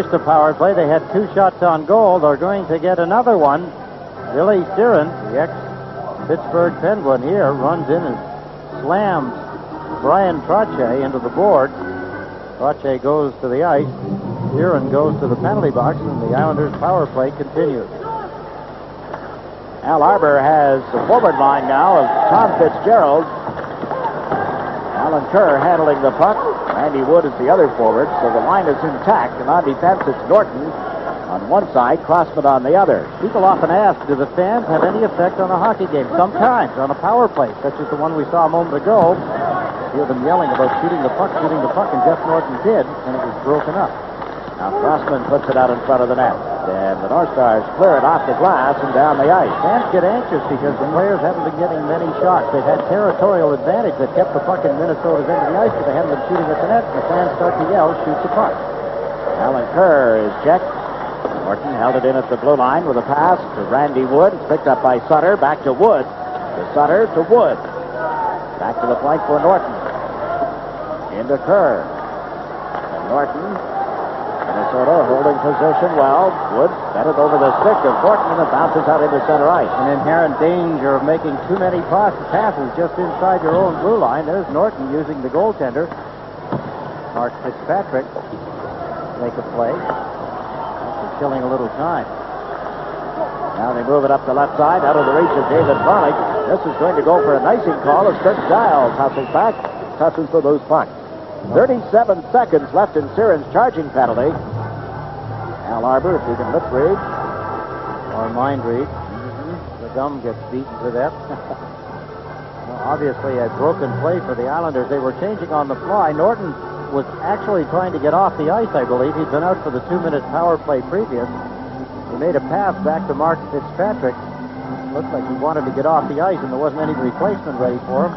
The power play. They had 2 shots on goal. They're going to get another one. Billy Steeren, the ex-Pittsburgh Penguin here, runs in and slams Brian Trottier into the board. Trottier goes to the ice. Steeren goes to the penalty box, and the Islanders' power play continues. Al Arbour has the forward line now of Tom Fitzgerald. Alan Kerr handling the puck. Randy Wood is the other forward, so the line is intact. And on defense, it's Norton on one side, Crossman on the other. People often ask, do the fans have any effect on a hockey game? Sometimes, on a power play, such as the one we saw a moment ago. You hear them yelling about shooting the puck, and Jeff Norton did, and it was broken up. Now Crossman puts it out in front of the net. And the North Stars clear it off the glass and down the ice. Fans get anxious because the players haven't been getting many shots. They've had territorial advantage that kept the puck in Minnesota's end of the ice, but they haven't been shooting at the net, and the fans start to yell, shoot the puck. Alan Kerr is checked. Norton held it in at the blue line with a pass to Randy Wood. It's picked up by Sutter. Back to Wood. To Sutter to Wood. Back to the point for Norton. Into Kerr. And Norton. Minnesota holding position well. Wood set it over the stick of Norton, and it bounces out into center ice. An inherent danger of making too many passes just inside your own blue line. There's Norton using the goaltender, Mark Fitzpatrick, to make a play. That's killing a little time. Now they move it up the left side, out of the reach of David Varlick. This is going to go for an icing call as Kirk Giles hustles back, touches the loose puck. 37 seconds left in Steeren's charging penalty. Al Arbour, if you can lip read. Or mind read. The gum gets beaten to death. Well, obviously a broken play for the Islanders. They were changing on the fly. Norton was actually trying to get off the ice, I believe. He'd been out for the 2-minute power play previous. He made a pass back to Mark Fitzpatrick. Looked like he wanted to get off the ice, and there wasn't any replacement ready for him.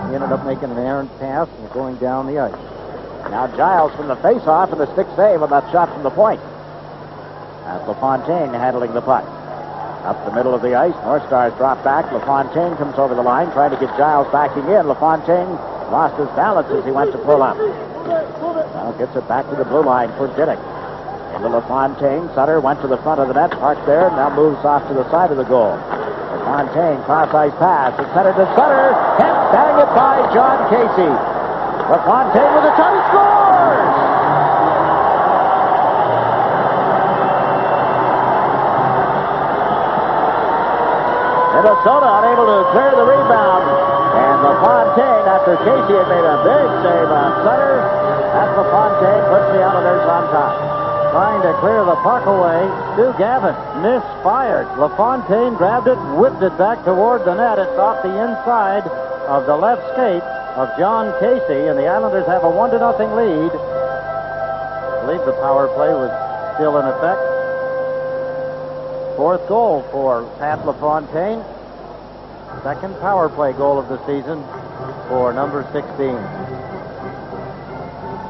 He ended up making an errant pass and going down the ice. Now Giles from the face-off and the stick save on that shot from the point. As LaFontaine handling the puck. Up the middle of the ice, North Stars drop back. LaFontaine comes over the line trying to get Giles backing in. LaFontaine lost his balance as he went to pull up. Now gets it back to the blue line for Diddick. Into LaFontaine. Sutter went to the front of the net, parked there, and now moves off to the side of the goal. LaFontaine, cross-ice pass. It's centered to Sutter. Can't bang it by John Casey. LaFontaine with a shot. He scores! Minnesota unable to clear the rebound. And LaFontaine, after Casey had made a big save on Sutter, that LaFontaine puts the Islanders on top. Trying to clear the puck away. Stu Gavin misfired. LaFontaine grabbed it, whipped it back toward the net. It's off the inside of the left skate of John Casey, and the Islanders have a 1-0 lead. I believe the power play was still in effect. 4th goal for Pat LaFontaine. 2nd power play goal of the season for number 16.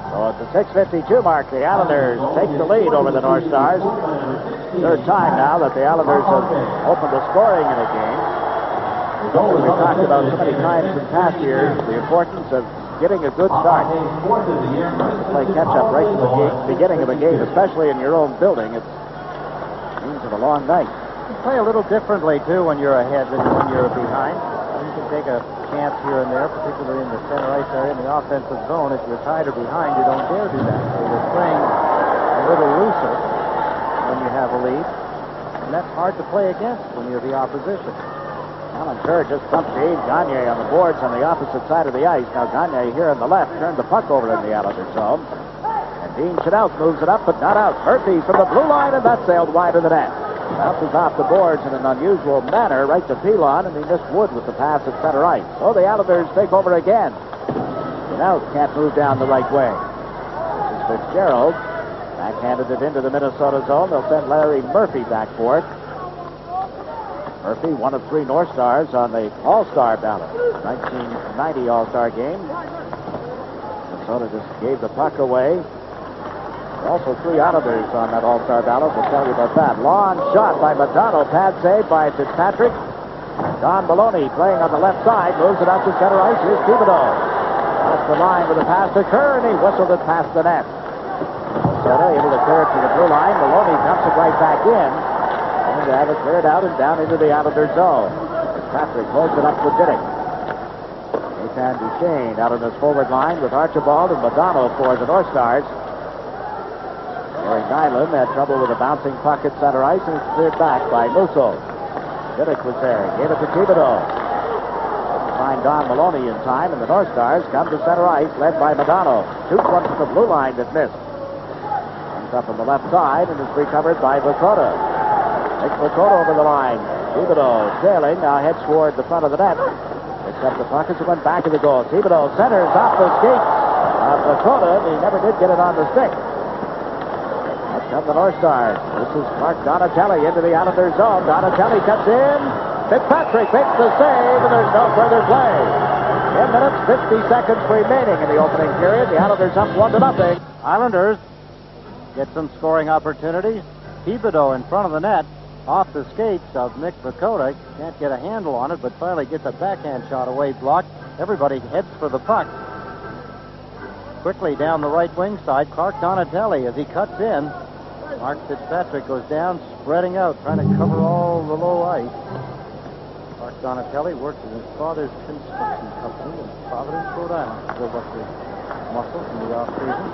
So at the 6:52 mark, the Islanders take the lead over the North Stars. 3rd time now that the Islanders have opened the scoring in a game. We've talked about so many times in past years the importance of getting a good start. To play catch-up right from the beginning of a game, especially in your own building, it means of a long night. You play a little differently, too, when you're ahead than when you're behind. You can take a chance here and there, particularly in the center ice area in the offensive zone. If you're tied or behind, you don't dare do that. So you're playing a little looser when you have a lead. And that's hard to play against when you're the opposition. Alan Kerr just dumped Dave Gagne on the boards on the opposite side of the ice. Now Gagne here on the left turned the puck over in the Islander zone. And Dean Chanel moves it up, but not out. Murphy from the blue line, and that sailed wide of the net. Bounces off the boards in an unusual manner right to Pilon, and he missed Wood with the pass at center ice. So the Islanders take over again. Chanel can't move down the right way. This is Fitzgerald. Backhanded it into the Minnesota zone. They'll send Larry Murphy back for it. Murphy, one of 3 North Stars on the All-Star ballot. 1990 All-Star game. Minnesota just gave the puck away. Also 3 Islanders on that All-Star ballot. We'll tell you about that. Long shot by McDonald. Pad save by Fitzpatrick. Don Maloney playing on the left side. Moves it out to center ice. Here's Thibodeau. Off the line with a pass to Kerr, and he whistled it past the net. So Minnesota, able to clear it to the blue line. Maloney dumps it right back in. And to have it cleared out and down into the Islanders' zone. Patrick holds it up with Diddick. Nathan Duchesne out on his forward line with Archibald and Madonna for the North Stars. Gary Nyland had trouble with a bouncing puck at center ice, and it's cleared back by Musso. Diddick was there. Gave it to Thibodeau. Didn't find Don Maloney in time, and the North Stars come to center ice, led by Madonna. Shoots one from the blue line that missed. Comes up on the left side and is recovered by Lakota. Nick Lakota over the line. Thibodeau sailing, now heads toward the front of the net. Picks up the puck as it went back to the goal. Thibodeau centers off the skates of Lakota, and he never did get it on the stick. Up come the North Stars. This is Mark Donatelli into the Islanders' zone. Donatelli cuts in. Fitzpatrick makes the save, and there's no further play. 10 minutes, 50 seconds remaining in the opening period. The Islanders up 1-0. Islanders get some scoring opportunities. Thibodeau in front of the net, off the skates of Nick Lakota. Can't get a handle on it, but finally gets a backhand shot away blocked. Everybody heads for the puck. Quickly down the right wing side, Clark Donatelli as he cuts in. Mark Fitzpatrick goes down, spreading out, trying to cover all the low ice. Clark Donatelli works at his father's construction company in Providence, Rhode Island, to build up the muscle from the off-season.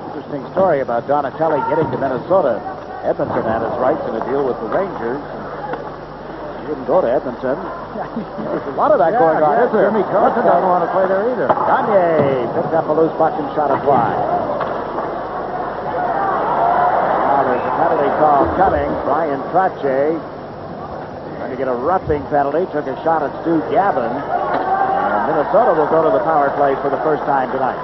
Interesting story about Donatelli getting to Minnesota. Edmonton had his rights in a deal with the Rangers. He didn't go to Edmonton. There's a lot of that going on, isn't there? Jimmy Carson doesn't want to play there either. Gagne picked up a loose puck and shot it wide. Now there's a penalty call coming. Brian Trache trying to get a roughing penalty. Took a shot at Stu Gavin. And Minnesota will go to the power play for the first time tonight.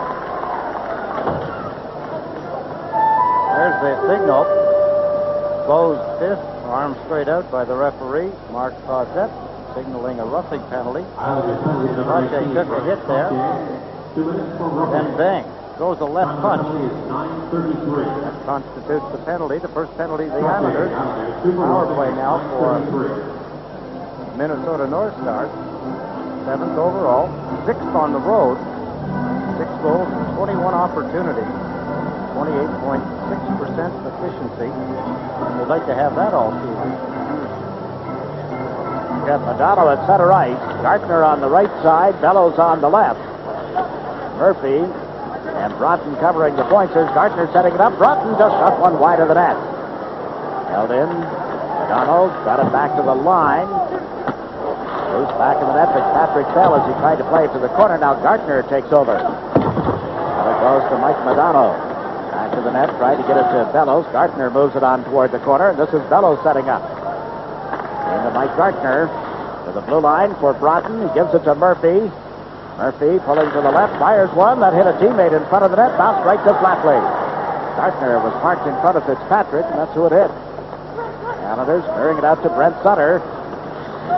There's the signal. Closed fist, arm straight out by the referee, Mark Cosette, signaling a roughing penalty. Trache took a hit there. Then bang, goes a left punch. That constitutes the penalty, the first penalty of the Islanders. Power play now for Minnesota North Stars. 7th overall, 6th on the road, 6 goals, 21 opportunities, 28.6% efficiency. We'd like to have that all season. We got Madonna at center ice. Gartner on the right side. Bellows on the left. Murphy and Broughton covering the points. There's Gartner setting it up. Broughton just shot one wide of the net. Held in. McDonald got it back to the line. Loose back in the net. Fitzpatrick fell as he tried to play it to the corner. Now Gartner takes over. Now it goes to Mike Madonna. Back to the net, tried to get it to Bellows. Gartner moves it on toward the corner, and this is Bellows setting up. Into Mike Gartner to the blue line for Broughton. He gives it to Murphy. Murphy pulling to the left, fires one. That hit a teammate in front of the net, bounced right to Flatley. Gartner was parked in front of Fitzpatrick, and that's who it hit. Islanders clearing it out to Brent Sutter.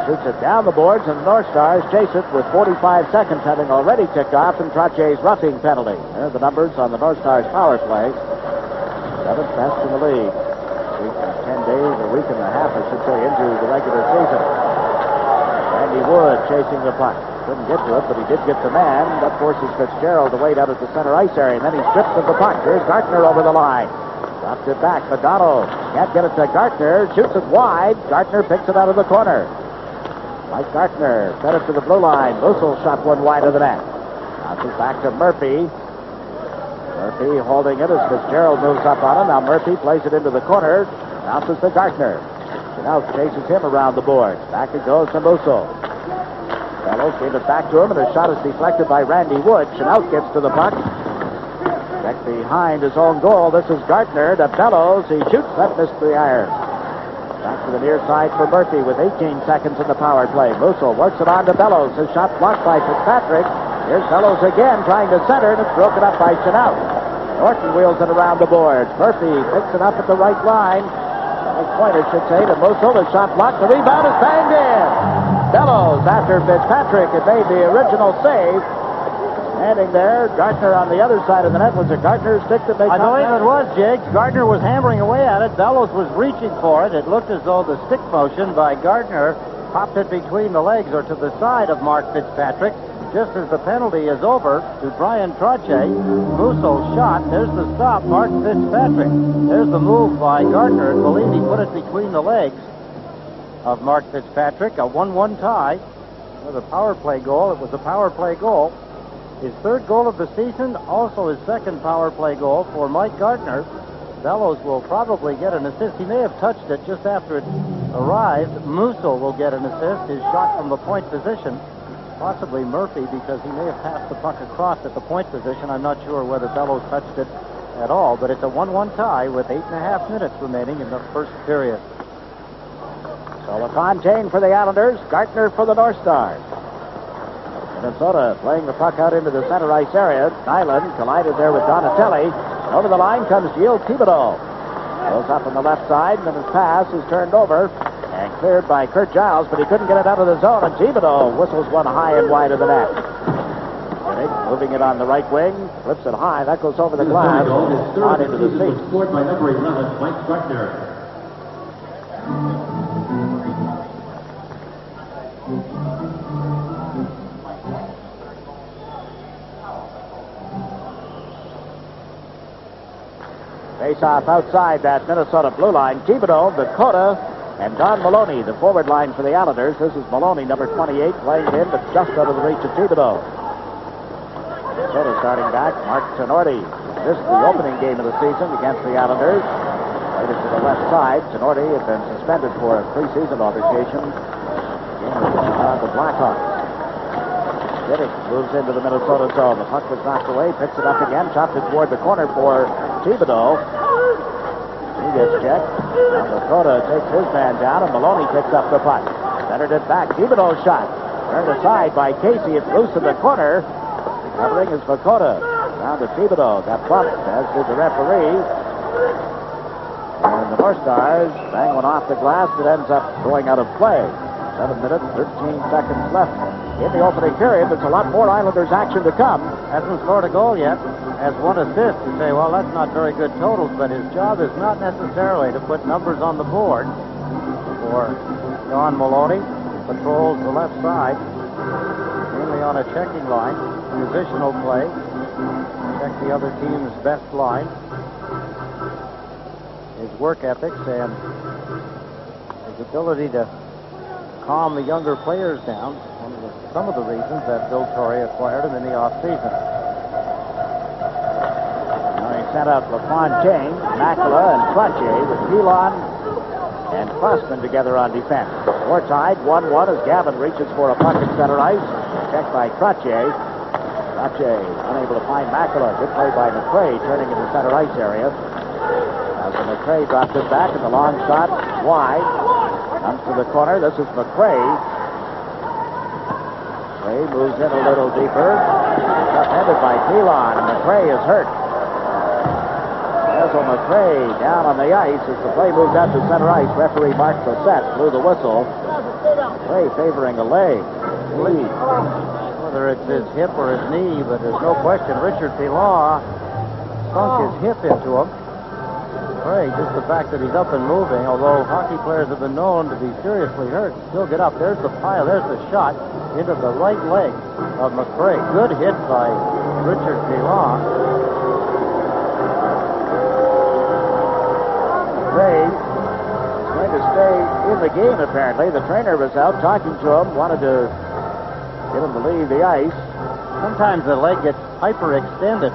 Shoots it down the boards, and the North Stars chase it with 45 seconds having already ticked off in Trache's roughing penalty. There are the numbers on the North Stars power play. 7th best in the league. A week and a half, I should say, into the regular season. Randy Wood chasing the puck. Couldn't get to it, but he did get the man. That forces Fitzgerald to wait out at the center ice area, and then he strips of the puck. Here's Gartner over the line. Drops it back. Madonna can't get it to Gartner. Shoots it wide. Gartner picks it out of the corner. Mike Gartner fed it to the blue line. Mussel shot one wide of the net. Bounces back to Murphy. Murphy holding it as Fitzgerald moves up on him. Now Murphy plays it into the corner. Bounces to Gartner. Now chases him around the boards. Back it goes to Mussel. Bellows gave it back to him, and the shot is deflected by Randy Wood. Chenault gets to the puck. Back behind his own goal. This is Gartner to Bellows. He shoots. That missed the iron. Back to the near side for Murphy with 18 seconds in the power play. Mussel works it on to Bellows. His shot blocked by Fitzpatrick. Here's Bellows again trying to center, and it's broken up by Chenault. Norton wheels it around the boards. Murphy picks it up at the right line. Right point, I should say, to Mussel. The shot blocked. The rebound is banged in. Bellows, after Fitzpatrick had made the original save. Standing there, Gartner on the other side of the net. Was it Gartner's stick that made I believe it was, Jake. Gardner was hammering away at it. Bellows was reaching for it. It looked as though the stick motion by Gardner popped it between the legs or to the side of Mark Fitzpatrick. just as the penalty is over to Brian Trottier. Musso shot. There's the stop. Mark Fitzpatrick. There's the move by Gardner. And believe he put it between the legs of Mark Fitzpatrick. A 1-1 tie with a power play goal. It was a power play goal. His third goal of the season, also his second power play goal for Mike Gardner. Bellows will probably get an assist. He may have touched it just after it arrived. Musso will get an assist. His shot from the point position. Possibly Murphy, because he may have passed the puck across at the point position. I'm not sure whether Bellows touched it at all, but it's a 1-1 tie with 8.5 minutes remaining in the first period. So LaFontaine for the Islanders, Gardner for the North Stars. Minnesota playing the puck out into the center ice area. Nyland collided there with Donatelli. Over the line comes Gilles Thibodeau. Goes up on the left side, and his pass is turned over and cleared by Kurt Giles, but he couldn't get it out of the zone, and Thibodeau whistles one high and wide of the net. Moving it on the right wing, flips it high. That goes over the glass, on into the seat. Scored by number 11, Mike Gardner. Face-off outside that Minnesota blue line. Thibodeau, Dakota, and Don Maloney, the forward line for the Islanders. This is Maloney, number 28, playing it in, but just out of the reach of Thibodeau. Minnesota starting back. Mark Tenorti missed the opening game of the season against the Islanders. Played it to the left side. Tenorti had been suspended for a preseason altercation. Game with the Chicago Blackhawks. Diddick moves into the Minnesota zone. The puck was knocked away, picks it up again, chops it toward the corner for Thibodeau. He gets checked. Now Dakota takes his man down, and Maloney picks up the puck. Centered it back. Thibodeau's shot. Turned aside by Casey. It's loose in the corner. Covering is Dakota. Down to Thibodeau. Got bumped, as did the referee. And the North Stars bang one off the glass that ends up going out of play. 7 minutes, 13 seconds left in the opening period. There's a lot more Islanders action to come. Hasn't scored a goal yet. Has one assist. You say, well, that's not very good totals, but his job is not necessarily to put numbers on the board. For Don Maloney, patrols the left side, mainly on a checking line, positional play. Check the other team's best line. His work ethics and his ability to calm the younger players down. Some of the reasons that Bill Torrey acquired him in the offseason. Now he sent out LaFontaine, Makela, and Trottier with Pilon and Crossman together on defense. We're tied 1-1 as Gavin reaches for a puck at center ice. Checked by Trottier. Trottier unable to find Makela. Good play by McRae, turning in the center ice area. As McRae drops it back, and the long shot wide. Comes to the corner. This is McRae. McRae moves in a little deeper. Headed by Pilon, and McRae is hurt. Basil McRae down on the ice as the play moves out to center ice. Referee Mark Bassett blew the whistle. McRae favoring a leg. Lead. Whether it's his hip or his knee, but there's no question Richard Pilon sunk his hip into him. Just the fact that he's up and moving, although hockey players have been known to be seriously hurt, still get up. There's the pile, there's the shot into the right leg of McRae. Good hit by Richard Pilon. McRae is going to stay in the game, apparently. The trainer was out talking to him, wanted to get him to leave the ice. Sometimes the leg gets hyperextended.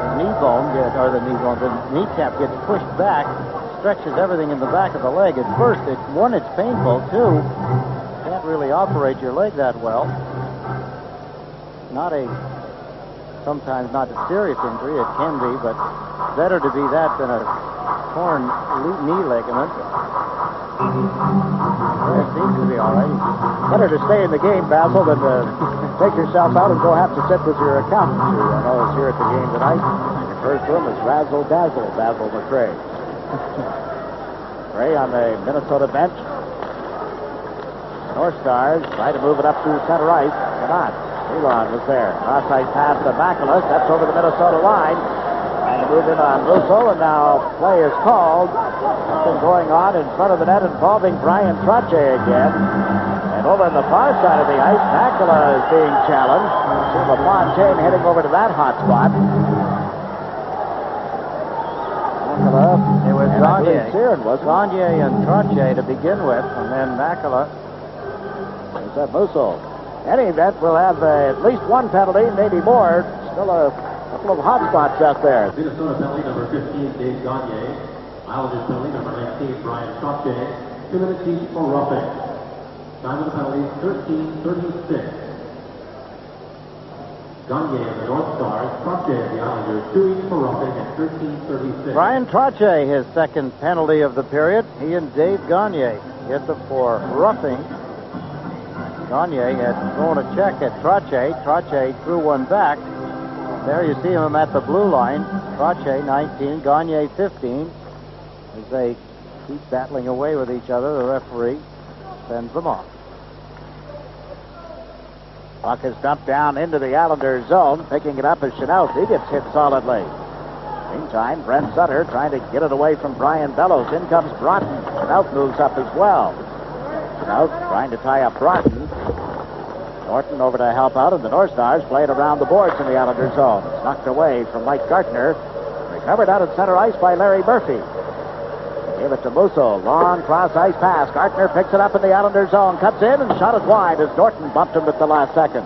The kneecap gets pushed back, stretches everything in the back of the leg. At first, it's painful. Two, can't really operate your leg that well. Sometimes not a serious injury. It can be, but better to be that than a torn knee ligament. It seems to be all right. Better to stay in the game, Basil, than to take yourself out and go have to sit with your accountant, who I know is here at the game tonight. Refers to him as Razzle Dazzle, Basil McRae. McRae on the Minnesota bench. North Stars try to move it up to center ice. Cannot. Elon was there. Cross-ice pass to Makela. Steps over the Minnesota line. Trying to move in on Russo, and now play is called. Something going on in front of the net involving Brian Trache again. And over on the far side of the ice, Makala is being challenged. See LaFontaine heading over to that hot spot. It was Gagne and Trache to begin with, and then Makala. There's that Musso. Any event will have at least one penalty, maybe more. Still a couple of hot spots out there. Minnesota penalty number 15, Dave Gagne. Islanders penalty number 19, Brian Trache. 2 minutes each for roughing. Time of the penalty, 13:36. Gagne of the North Stars, Trache of the Islanders, 2 each for roughing at 13:36. Brian Trache, his second penalty of the period. He and Dave Gagne hit the for roughing. Gagne had thrown a check at Trache. Trache threw one back. There you see him at the blue line. Trache 19, Gagne 15. As they keep battling away with each other, the referee sends them off. Puck is dumped down into the Islanders zone. Picking it up as Chenoweth gets hit solidly. Meantime, Brent Sutter trying to get it away from Brian Bellows. In comes Broughton. Chenoweth moves up as well. Chenoweth trying to tie up Broughton. Norton over to help out, and the North Stars play it around the boards in the Islanders zone. It's knocked away from Mike Gartner. Recovered out at center ice by Larry Murphy. Gave it to Musso. Long cross-ice pass. Gartner picks it up in the Islanders zone. Cuts in and shot it wide as Norton bumped him at the last second.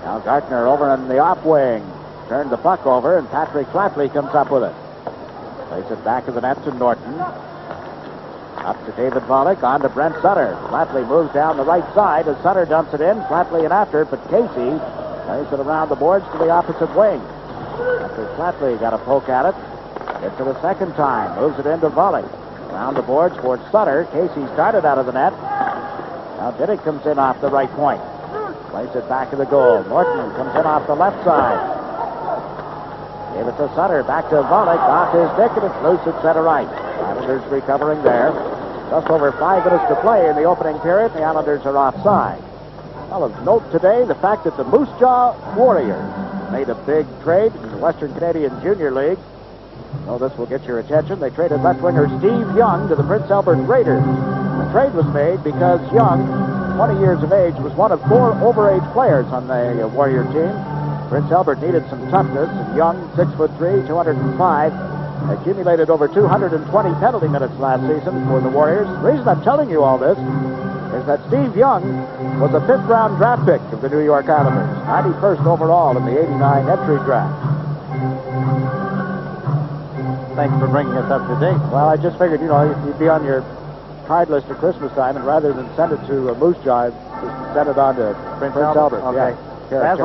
Now Gartner over in the off wing. Turned the puck over, and Patrick Flatley comes up with it. Plays it back of the net to Norton. Up to David Volek, on to Brent Sutter. Flatley moves down the right side as Sutter dumps it in. Flatley in after, but Casey plays it around the boards to the opposite wing. After Flatley got a poke at it. Gets it a second time. Moves it into Volek. Around the boards towards Sutter. Casey started out of the net. Now Diddick comes in off the right point. Plays it back of the goal. Norton comes in off the left side. Gave it to Sutter. Back to Volek. Off his stick, and it's loose at center ice. Islanders recovering there. Just over 5 minutes to play in the opening period. The Islanders are offside. Well, of note today, the fact that the Moose Jaw Warriors made a big trade in the Western Canadian Junior League. Oh, this will get your attention. They traded left winger Steve Young to the Prince Albert Raiders. The trade was made because Young, 20 years of age, was one of 4 overage players on the Warrior team. Prince Albert needed some toughness, and Young, 6'3", 205, accumulated over 220 penalty minutes last season for the Warriors. The reason I'm telling you all this is that Steve Young was a 5th-round draft pick of the New York Islanders, 91st overall in the '89 entry draft. Thanks for bringing us up to date. Well, I just figured, you'd be on your card list at Christmas time, and rather than send it to Moose Jaw, just send it on to Prince Albert. Okay. Yeah.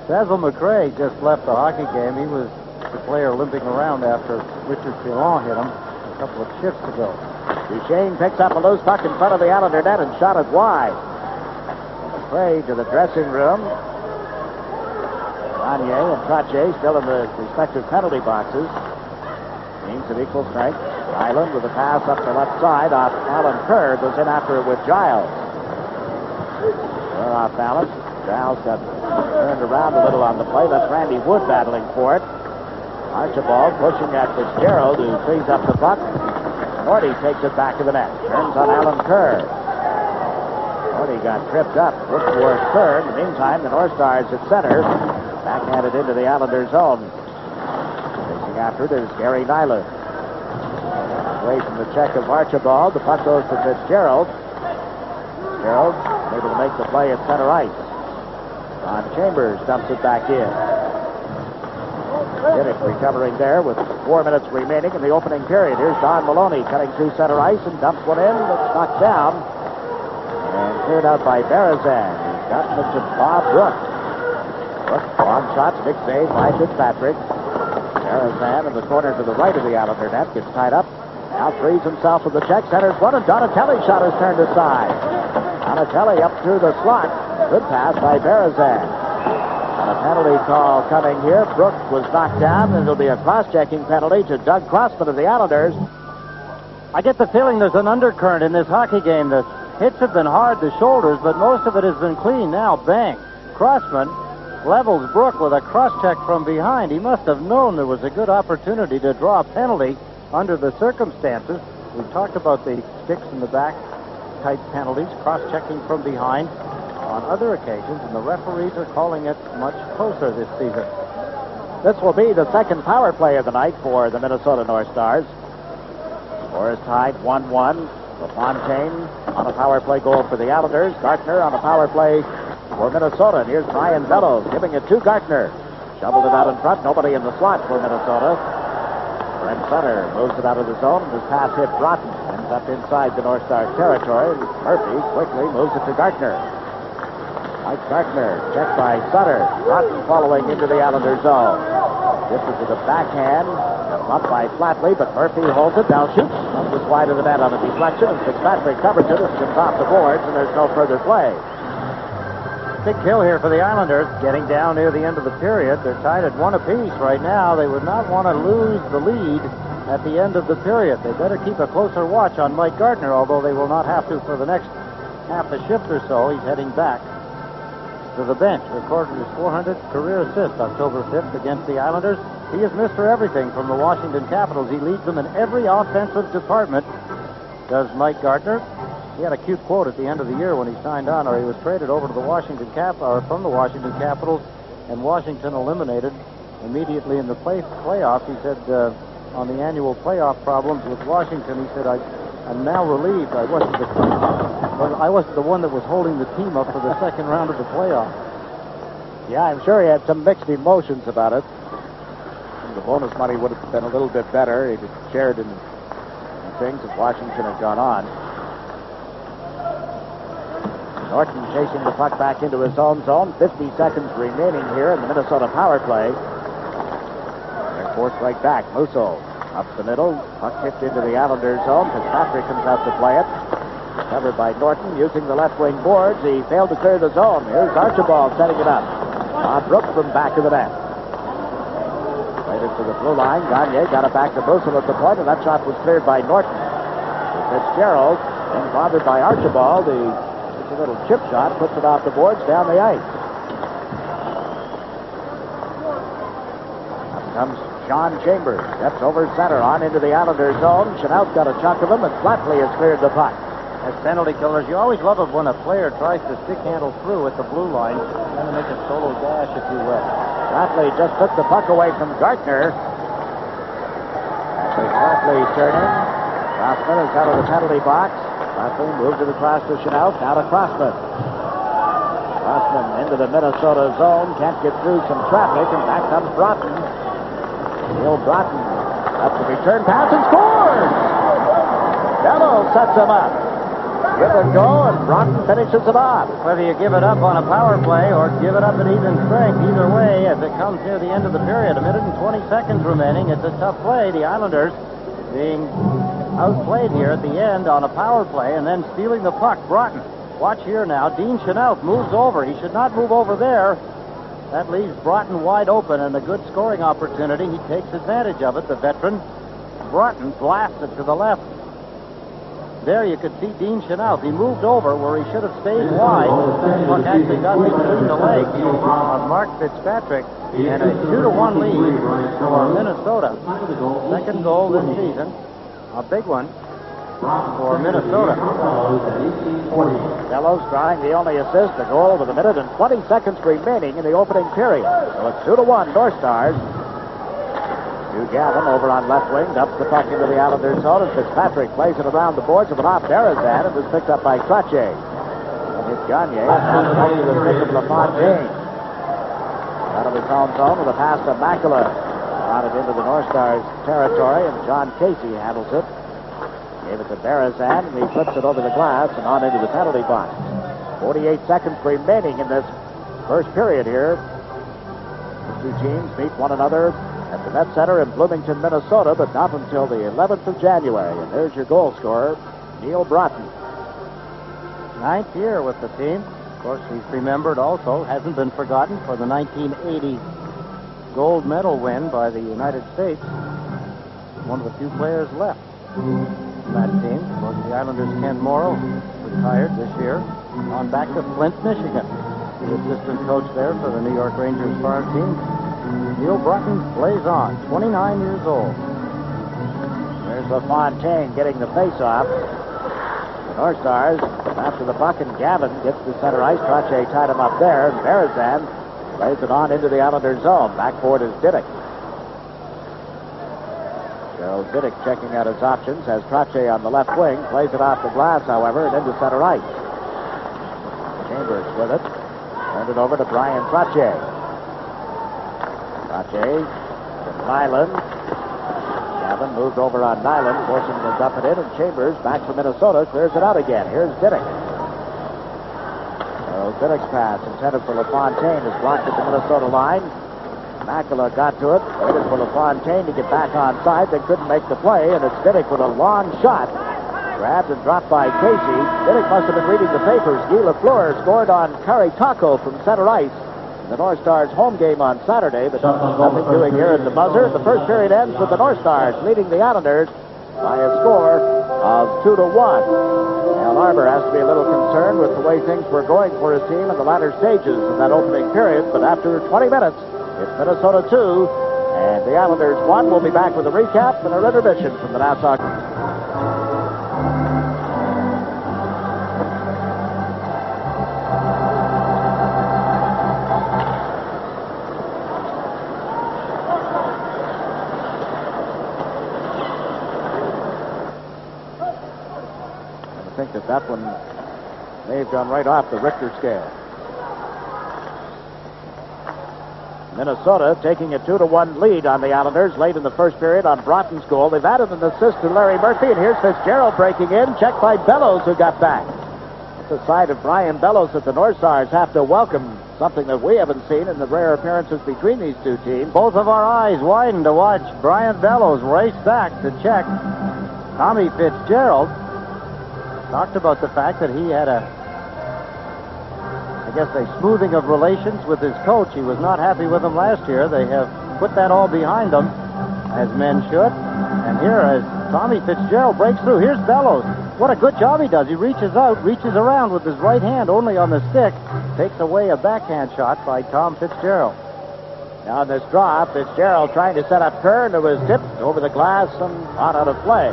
Basil McRae just left the hockey game. He was the player limping around after Richard Pilon hit him a couple of shifts ago. Duchesne picks up a loose puck in front of the Islander net and shot it wide. McRae to the dressing room. Gagne and Trache still in the respective penalty boxes. Teams of equal strength. Island with a pass up the left side off Alan Kerr. Goes in after it with Giles. They're off balance. Giles got turned around a little on the play. That's Randy Wood battling for it. Archibald pushing at Fitzgerald, who frees up the puck. Norty takes it back to the net. Turns on Alan Kerr. Norty got tripped up. Looked towards Kerr. In the meantime, the North Stars at center. Backhanded into the Islanders' zone. Chasing after it is Gary Nyland. Away from the check of Archibald. The puck goes to Fitzgerald. Fitzgerald able to make the play at center ice. Ron Chambers dumps it back in. Diddick recovering there with 4 minutes remaining in the opening period. Here's Don Maloney cutting through center ice and dumps one in. That's knocked down and cleared out by Barazan. He's gotten it to Bob Brooks. Brooks, long shots, big save by Fitzpatrick. Barazan in the corner to the right of the Islander net gets tied up. Now frees himself with the check, centers one, and Donatelli's shot is turned aside. Donatelli up through the slot. Good pass by Barazan. And a penalty call coming here. Brooks was knocked down, and it'll be a cross-checking penalty to Doug Crossman of the Islanders. I get the feeling there's an undercurrent in this hockey game. The hits have been hard, the shoulders, but most of it has been clean now. Bang. Crossman levels Brook with a cross-check from behind. He must have known there was a good opportunity to draw a penalty under the circumstances. We've talked about the sticks in the back type penalties, cross-checking from behind on other occasions, and the referees are calling it much closer this season. This will be the second power play of the night for the Minnesota North Stars. Score is tied 1-1. LaFontaine on a power play goal for the Islanders. Gartner on a power play for Minnesota. And here's Brian Bellows giving it to Gartner. Shoveled it out in front. Nobody in the slot for Minnesota. Brent Sutter moves it out of the zone. His pass hit Broughton. Ends up inside the North Stars territory. Murphy quickly moves it to Gartner. Mike Gartner checked by Sutter. Broughton following into the Islanders zone. This is with a backhand. Up by Flatley, but Murphy holds it. Now shoots. Up just wide of the net on a deflection. And Fitzpatrick covers it and comes off the boards, and there's no further play. Big kill here for the Islanders, getting down near the end of the period. They're tied at 1 apiece right now. They would not want to lose the lead at the end of the period. They better keep a closer watch on Mike Gartner, although they will not have to for the next half a shift or so. He's heading back to the bench. Recorded his 400th career assist October 5th against the Islanders. He is Mr. Everything from the Washington Capitals. He leads them in every offensive department, does Mike Gartner. He had a cute quote at the end of the year when he signed on, or he was traded over to the from the Washington Capitals, and Washington eliminated immediately in the playoffs. He said on the annual playoff problems with Washington, he said, I'm now relieved I wasn't the one that was holding the team up for the second round of the playoffs. Yeah, I'm sure he had some mixed emotions about it. The bonus money would have been a little bit better. He'd have shared in things if Washington had gone on. Norton chasing the puck back into his own zone. 50 seconds remaining here in the Minnesota power play. They're forced right back. Musso up the middle. Puck tipped into the Islanders zone. Fitzpatrick comes out to play it. Covered by Norton using the left wing boards. He failed to clear the zone. Here's Archibald setting it up. Brook from back of the net. Played it to the blue line. Gagne got it back to Musso at the point, and that shot was cleared by Norton. Fitzgerald, then bothered by Archibald. It's a little chip shot, puts it off the boards down the ice. Up comes Sean Chambers. Steps over center on into the Islanders zone. Chenault's got a chunk of him, and Flatley has cleared the puck. As penalty killers, you always love it when a player tries to stick handle through at the blue line, trying to make a solo dash, if you will. Flatley just took the puck away from Gartner. Actually, Flatley turning. Crossman is out of the penalty box. Flatley moves it across to Chenault. Now to Crossman. Crossman into the Minnesota zone. Can't get through some traffic, and back comes Broughton. Neil Broughton. That's a return pass and scores! Bellows sets him up. Give and go, and Broughton finishes it off. Whether you give it up on a power play or give it up at even strength, either way, as it comes near the end of the period, 1 minute and 20 seconds remaining, it's a tough play. The Islanders being outplayed here at the end on a power play and then stealing the puck. Broughton, watch here now. Dean Chenault moves over. He should not move over there. That leaves Broughton wide open and a good scoring opportunity. He takes advantage of it. The veteran, Broughton, blasts it to the left. There you could see Dean Chenault. He moved over where he should have stayed wide. The puck actually got between the legs of Mark Fitzpatrick, and a 2-1 lead for Minnesota. Second goal this season, a big one for Minnesota. Bellows drawing the only assist, the goal with 1 minute and 20 seconds remaining in the opening period. So it's 2-1 North Stars. Hugh Gavin over on left wing, dumps the puck into the Islanders zone, and Fitzpatrick plays it around the boards of an off Berazan, and was picked up by Trottier. And it's Gagne, and back to the stick of LaFontaine. Out of his own zone with a pass to Makela. Brought it into the North Stars territory, and John Casey handles it. Gave it to Berazan, and he flips it over the glass and on into the penalty box. 48 seconds remaining in this first period here. The two teams meet one another at the Met Center in Bloomington, Minnesota, but not until the 11th of January. And there's your goal scorer, Neil Broughton. 9th year with the team. Of course, he's remembered also, hasn't been forgotten, for the 1980 gold medal win by the United States. One of the few players left from that team. Was the Islanders' Ken Morrow, retired this year, on back to Flint, Michigan. the assistant coach there for the New York Rangers farm team. Neil Broughton plays on, 29 years old. There's LaFontaine getting the face-off. The North Stars after the puck, and Gavin gets to center ice. Trottier tied him up there, and Berezan plays it on into the Islanders' zone. Backboard is Diddick. Gerald Diddick checking out his options, has Trottier on the left wing, plays it off the glass, however, and into center ice. Chambers with it. Turned it over to Brian Trottier. Trottier to Nyland. Gavin moved over on Nyland, forcing him to dump it in, and Chambers back for Minnesota, clears it out again. Here's Diddick. So Diddick's pass intended for LaFontaine is blocked at the Minnesota line. Makela got to it, waited for LaFontaine to get back on side, then couldn't make the play, and it's Diddick with a long shot. Grabbed and dropped by Casey. Diddick must have been reading the papers. Guy Lafleur scored on Kari Taco from center ice in the North Stars home game on Saturday, but nothing doing here at the buzzer. The first period ends with the North Stars leading the Islanders by a score of 2-1. Al Arbor has to be a little concerned with the way things were going for his team in the latter stages of that opening period, but after 20 minutes, it's Minnesota 2, and the Islanders 1. We'll be back with a recap and a intermission from the Nassau. I think that one may have gone right off the Richter scale. Minnesota taking a 2-1 lead on the Islanders late in the first period on Broughton's goal. They've added an assist to Larry Murphy, and here's Fitzgerald breaking in, checked by Bellows, who got back. It's the side of Brian Bellows that the North Stars have to welcome, something that we haven't seen in the rare appearances between these two teams. Both of our eyes widen to watch Brian Bellows race back to check Tommy Fitzgerald. Talked about the fact that he had a smoothing of relations with his coach. He was not happy with him last year. They have put that all behind them, as men should. And here, as Tommy Fitzgerald breaks through, here's Bellows. What a good job he does. He reaches out, reaches around with his right hand only on the stick, takes away a backhand shot by Tom Fitzgerald. Now on this draw, Fitzgerald trying to set up Kern, who was tipped over the glass and not out of play.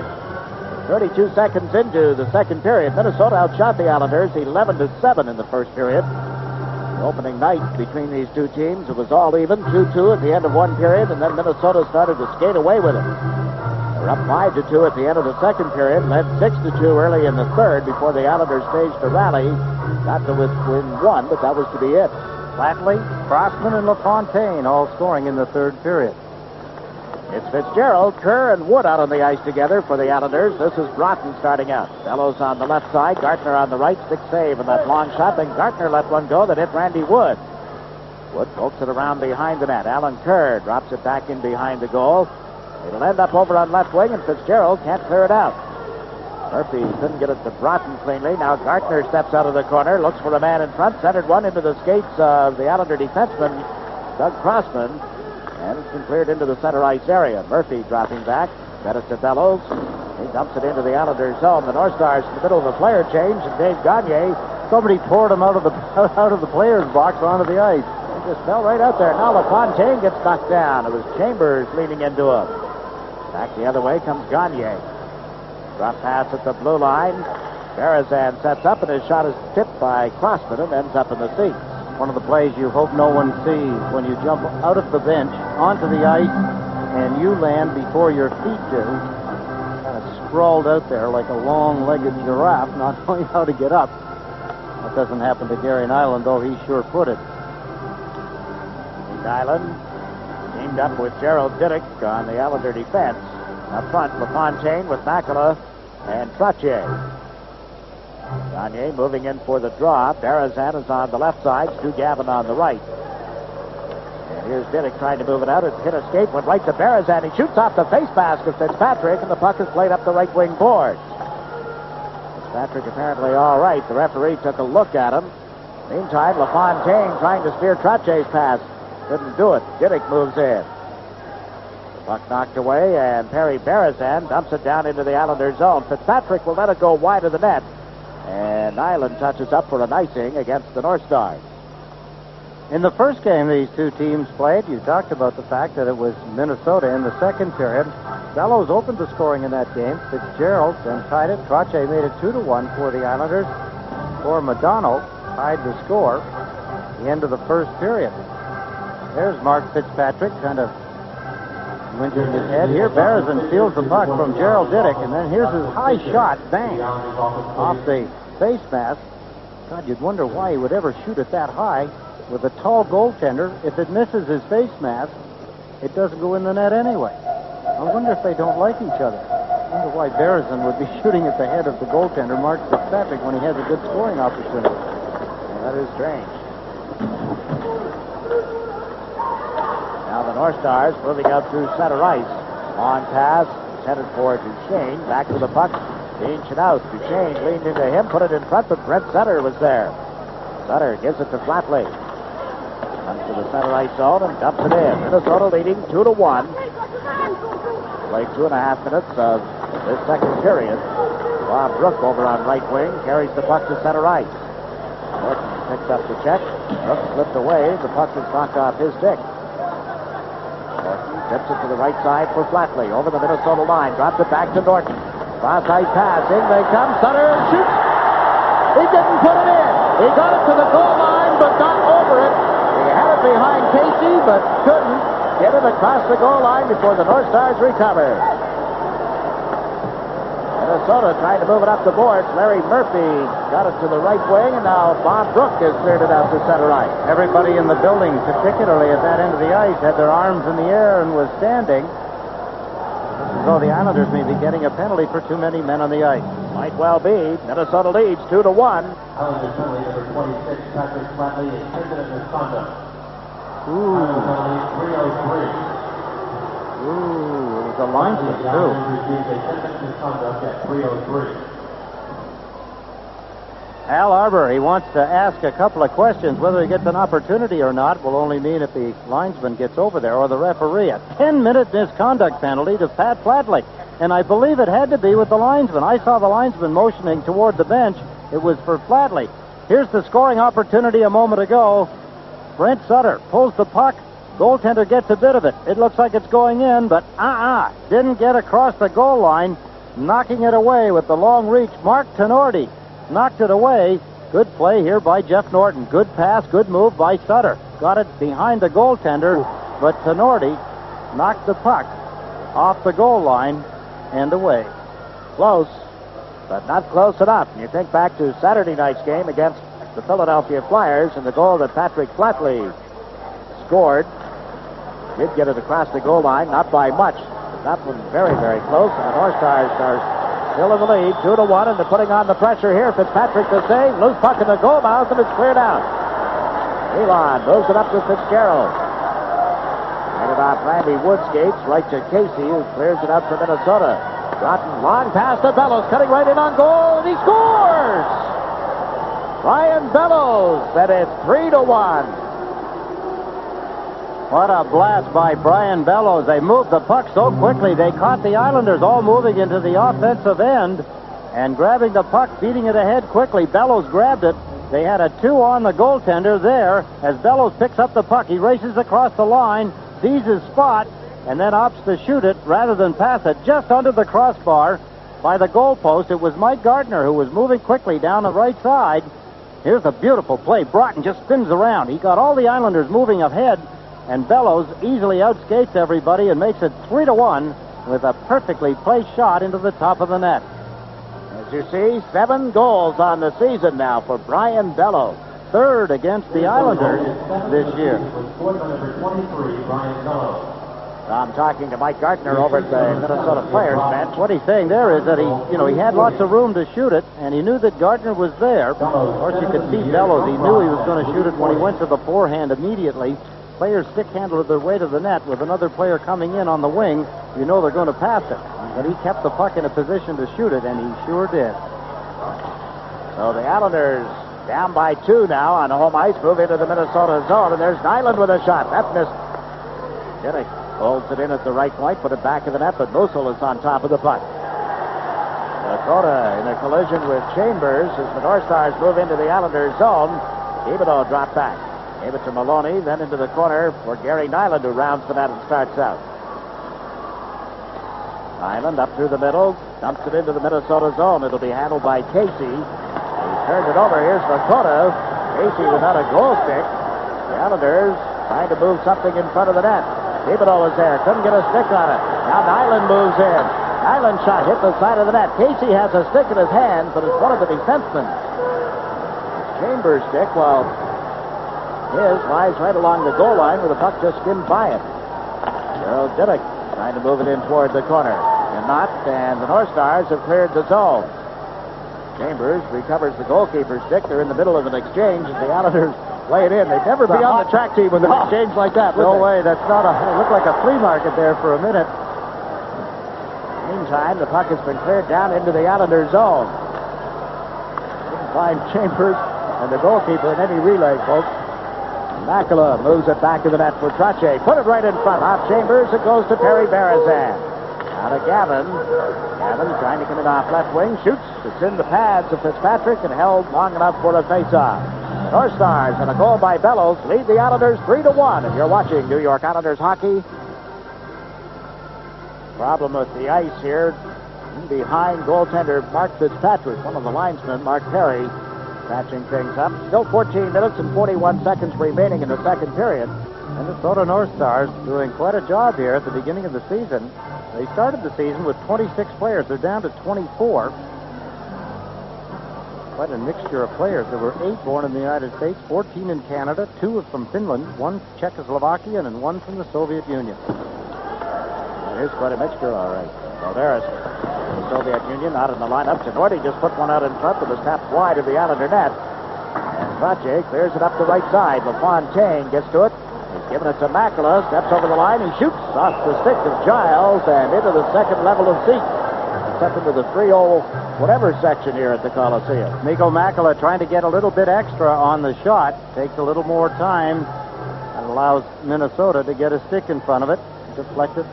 32 seconds into the second period, Minnesota outshot the Islanders 11-7 in the first period. The opening night between these two teams, it was all even, 2-2 at the end of one period, and then Minnesota started to skate away with it. They were up 5-2 at the end of the second period, led 6-2 early in the third before the Islanders staged a rally. Got to win one, but that was to be it. Flatley, Crossman, and LaFontaine all scoring in the third period. It's Fitzgerald, Kerr, and Wood out on the ice together for the Islanders. This is Broughton starting out. Bellows on the left side, Gartner on the right, stick save, and that long shot. Then Gartner let one go that hit Randy Wood. Wood pokes it around behind the net. Alan Kerr drops it back in behind the goal. It'll end up over on left wing, and Fitzgerald can't clear it out. Murphy couldn't get it to Broughton cleanly. Now Gartner steps out of the corner, looks for a man in front, centered one into the skates of the Islander defenseman, Doug Crossman. And it's been cleared into the center ice area. Murphy dropping back. Got it to Bellows. He dumps it into the Islanders' zone. The North Stars in the middle of a player change, and Dave Gagne. Somebody poured him out of the players' box onto the ice. He just fell right out there. Now LaFontaine gets knocked down. It was Chambers leaning into him. Back the other way comes Gagne. Drop pass at the blue line. Berezan sets up, and his shot is tipped by Crossman and ends up in the seats. One of the plays you hope no one sees when you jump out of the bench onto the ice and you land before your feet do. Kind of sprawled out there like a long-legged giraffe, not knowing how to get up. That doesn't happen to Gary Nyland, though he's sure-footed. Nyland teamed up with Gerald Diddick on the Islander defense. Up front, LaFontaine with Makela and Trottier. Gagne moving in for the draw. Berezan is on the left side. Stu Gavin on the right. And here's Diddick trying to move it out. It hit escape, went right to Berezan. He shoots off the face mask of Fitzpatrick, and the puck is played up the right wing boards. Fitzpatrick apparently all right. The referee took a look at him. Meantime, LaFontaine trying to steer Trottier's pass. Couldn't do it. Diddick moves in. The puck knocked away, and Perry Berezan dumps it down into the Islanders' zone. Fitzpatrick will let it go wide of the net. And Nyland touches up for an icing against the North Stars. In the first game these two teams played, you talked about the fact that it was Minnesota in the second period. Bellows opened the scoring in that game. Fitzgerald then tied it. Trottier made it 2-1 for the Islanders. For Madonna tied the score at the end of the first period. There's Mark Fitzpatrick kind of winching his head. Here, Berezin steals the puck from Gerald Diddick, and then here's his high shot, bang, off the face mask. God, you'd wonder why he would ever shoot it that high with a tall goaltender. If it misses his face mask, it doesn't go in the net anyway. I wonder if they don't like each other. I wonder why Berezin would be shooting at the head of the goaltender, Mark Fitzpatrick, when he has a good scoring opportunity. Well, that is strange. Now the North Stars moving up through center ice. Long pass, headed for Duchesne. Back to the puck. Being shot out. Duchesne leaned into him, put it in front, but Brent Sutter was there. Sutter gives it to Flatley. Comes to the center ice zone and dumps it in. Minnesota leading 2-1. Played 2.5 minutes of this second period. Bob Brook over on right wing carries the puck to center ice. Norton picks up the check. Brook slipped away. The puck is knocked off his stick. Norton tips it to the right side for Flatley. Over the Minnesota line. Drops it back to Norton. Cross ice pass. In they come. Sutter shoots. He didn't put it in. He got it to the goal line, but not over it. He had it behind Casey, but couldn't get it across the goal line before the North Stars recover. Minnesota trying to move it up the boards. Larry Murphy got it to the right wing, and now Bob Brook has cleared it out to center ice. Everybody in the building, particularly at that end of the ice, had their arms in the air and was standing. So the Islanders may be getting a penalty for too many men on the ice. Might well be. Minnesota leads 2-1. Islanders penalty number 26, Patrick Flatley, is 10 minute misconduct. Islanders penalty 303. Ooh, it was a linesman, too. Received a 10-minute misconduct at 303. Al Arbor, he wants to ask a couple of questions. Whether he gets an opportunity or not will only mean if the linesman gets over there or the referee. A 10-minute misconduct penalty to Pat Flatley. And I believe it had to be with the linesman. I saw the linesman motioning toward the bench. It was for Flatley. Here's the scoring opportunity a moment ago. Brent Sutter pulls the puck. Goaltender gets a bit of it. It looks like it's going in, but didn't get across the goal line, knocking it away with the long reach. Mark Tenorti knocked it away. Good play here by Jeff Norton. Good pass, good move by Sutter. Got it behind the goaltender, but Tenorti knocked the puck off the goal line and away. Close, but not close enough. And you think back to Saturday night's game against the Philadelphia Flyers and the goal that Patrick Flatley scored. Did get it across the goal line, not by much, but that one very, very close. And the North Stars are still in the lead, 2-1, and they're putting on the pressure here. Fitzpatrick to save, loose puck in the goal mouth, and it's cleared out. Elon moves it up to Fitzgerald. Handed off Randy Woodskates right to Casey, who clears it out for Minnesota. Broughton, long pass to Bellows, cutting right in on goal, and he scores! Brian Bellows, and it's 3-1. What a blast by Brian Bellows. They moved the puck so quickly. They caught the Islanders all moving into the offensive end and grabbing the puck, beating it ahead quickly. Bellows grabbed it. They had a 2 on the goaltender there. As Bellows picks up the puck, he races across the line, sees his spot, and then opts to shoot it rather than pass it just under the crossbar by the goalpost. It was Mike Gardner who was moving quickly down the right side. Here's a beautiful play. Broughton just spins around. He got all the Islanders moving ahead, and Bellows easily outskates everybody and makes it 3-1 with a perfectly placed shot into the top of the net. As you see, 7 goals on the season now for Brian Bellows. Third against the Islanders this year. I'm talking to Mike Gardner over at the Minnesota Players bench. What he's saying there is that he had lots of room to shoot it, and he knew that Gardner was there. Of course, you could see Bellows. He knew he was going to shoot it when he went to the forehand immediately. Players stick-handled their way to the net with another player coming in on the wing. You know they're going to pass it. But he kept the puck in a position to shoot it, and he sure did. So the Islanders down by 2 now on home ice, move into the Minnesota zone, and there's Nyland with a shot. That missed. Diddick holds it in at the right point, put it back in the net, but Musil is on top of the puck. Dakota in a collision with Chambers as the North Stars move into the Islanders zone. Thibodeau dropped back. Gave it to Maloney, then into the corner for Gary Nyland, who rounds the net and starts out. Nyland up through the middle, dumps it into the Minnesota zone. It'll be handled by Casey. He turned it over. Here's Lakota. Casey without a goal stick. The Islanders trying to move something in front of the net. Thibodeau is there. Couldn't get a stick on it. Now Nyland moves in. Nyland shot hit the side of the net. Casey has a stick in his hand, but it's one of the defensemen. Chambers' stick, while his lies right along the goal line where the puck just skimmed by it. Gerald Diddick trying to move it in toward the corner. Not, and the North Stars have cleared the zone. Chambers recovers the goalkeeper's stick. They're in the middle of an exchange, and the Islanders play it in. They'd never be on the track team with an exchange like that. No way. That's not a. It looked like a flea market there for a minute. Meantime, the puck has been cleared down into the Islanders zone. Didn't find Chambers and the goalkeeper in any relay, folks. Makela moves it back to the net for Trottier. Put it right in front. Off Chambers, it goes to Perry Barazan. Out of Gavin. Gavin trying to get it off left wing. Shoots. It's in the pads of Fitzpatrick and held long enough for a face-off. The North Stars and a goal by Bellows lead the Islanders 3-1. If you're watching New York Islanders hockey, problem with the ice here. Behind goaltender Mark Fitzpatrick, one of the linesmen, Mark Perry, patching things up. Still 14 minutes and 41 seconds remaining in the second period. Minnesota North Stars doing quite a job here at the beginning of the season. They started the season with 26 players. They're down to 24. Quite a mixture of players. There were 8 born in the United States, 14 in Canada, 2 from Finland, 1 Czechoslovakian, and 1 from the Soviet Union. It is quite a mixture, all right. Balderas, the Soviet Union, out in the lineup. Ginordi just put one out in front with a snap wide of the Islander net. And Vache clears it up the right side. LaFontaine gets to it. He's given it to Makela, steps over the line, he shoots off the stick of Giles and into the second level of seats. It's up into the 3-0 whatever section here at the Coliseum. Mikko Makela trying to get a little bit extra on the shot. Takes a little more time and allows Minnesota to get a stick in front of it. Deflect it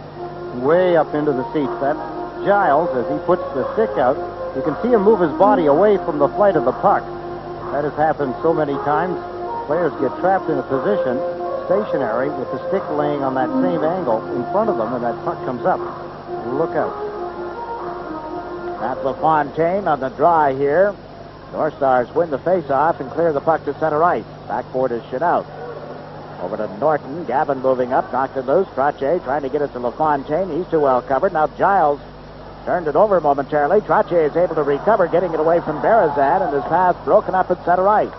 way up into the seats. That's Giles as he puts the stick out. You can see him move his body away from the flight of the puck. That has happened so many times. Players get trapped in a position stationary with the stick laying on that same angle in front of them, and that puck comes up. Look out. At LaFontaine on the dry here. North Stars win the face-off and clear the puck to center ice. Backboard is shut out. Over to Norton. Gavin moving up, knocked it loose. Trottier trying to get it to LaFontaine. He's too well covered. Now Giles turned it over momentarily. Trottier is able to recover, getting it away from Barazan, and his pass broken up at center ice.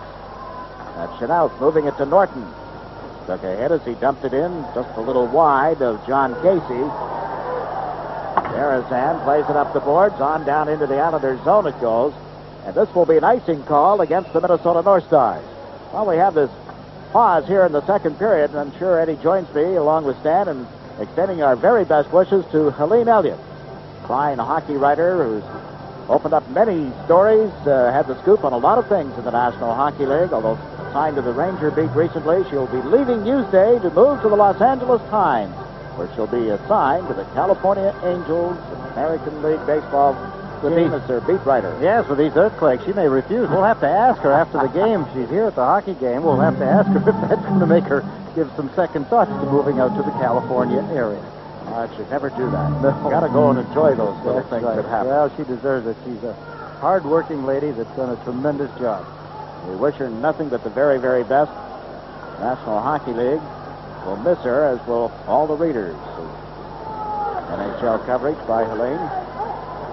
That's shut out, moving it to Norton. Took a hit as he dumped it in just a little wide of John Casey. Barazan plays it up the boards. On down into the Islanders zone it goes. And this will be an icing call against the Minnesota North Stars. Well, we have this pause here in the second period, and I'm sure Eddie joins me along with Stan in extending our very best wishes to Helene Elliott, fine hockey writer who's opened up many stories, had the scoop on a lot of things in the National Hockey League, although signed to the Ranger beat recently. She'll be leaving Newsday to move to the Los Angeles Times, where she'll be assigned to the California Angels American League Baseball team as their beat writer. Yes, with these earthquakes, she may refuse. We'll have to ask her after the game. She's here at the hockey game. We'll have to ask her if that's going to make her give some second thoughts to moving out to the California area. I should never do that. No. Got to go and enjoy those little things that happen. Well, she deserves it. She's a hard-working lady that's done a tremendous job. We wish her nothing but the very, very best. National Hockey League will miss her, as will all the readers. NHL coverage by Helene.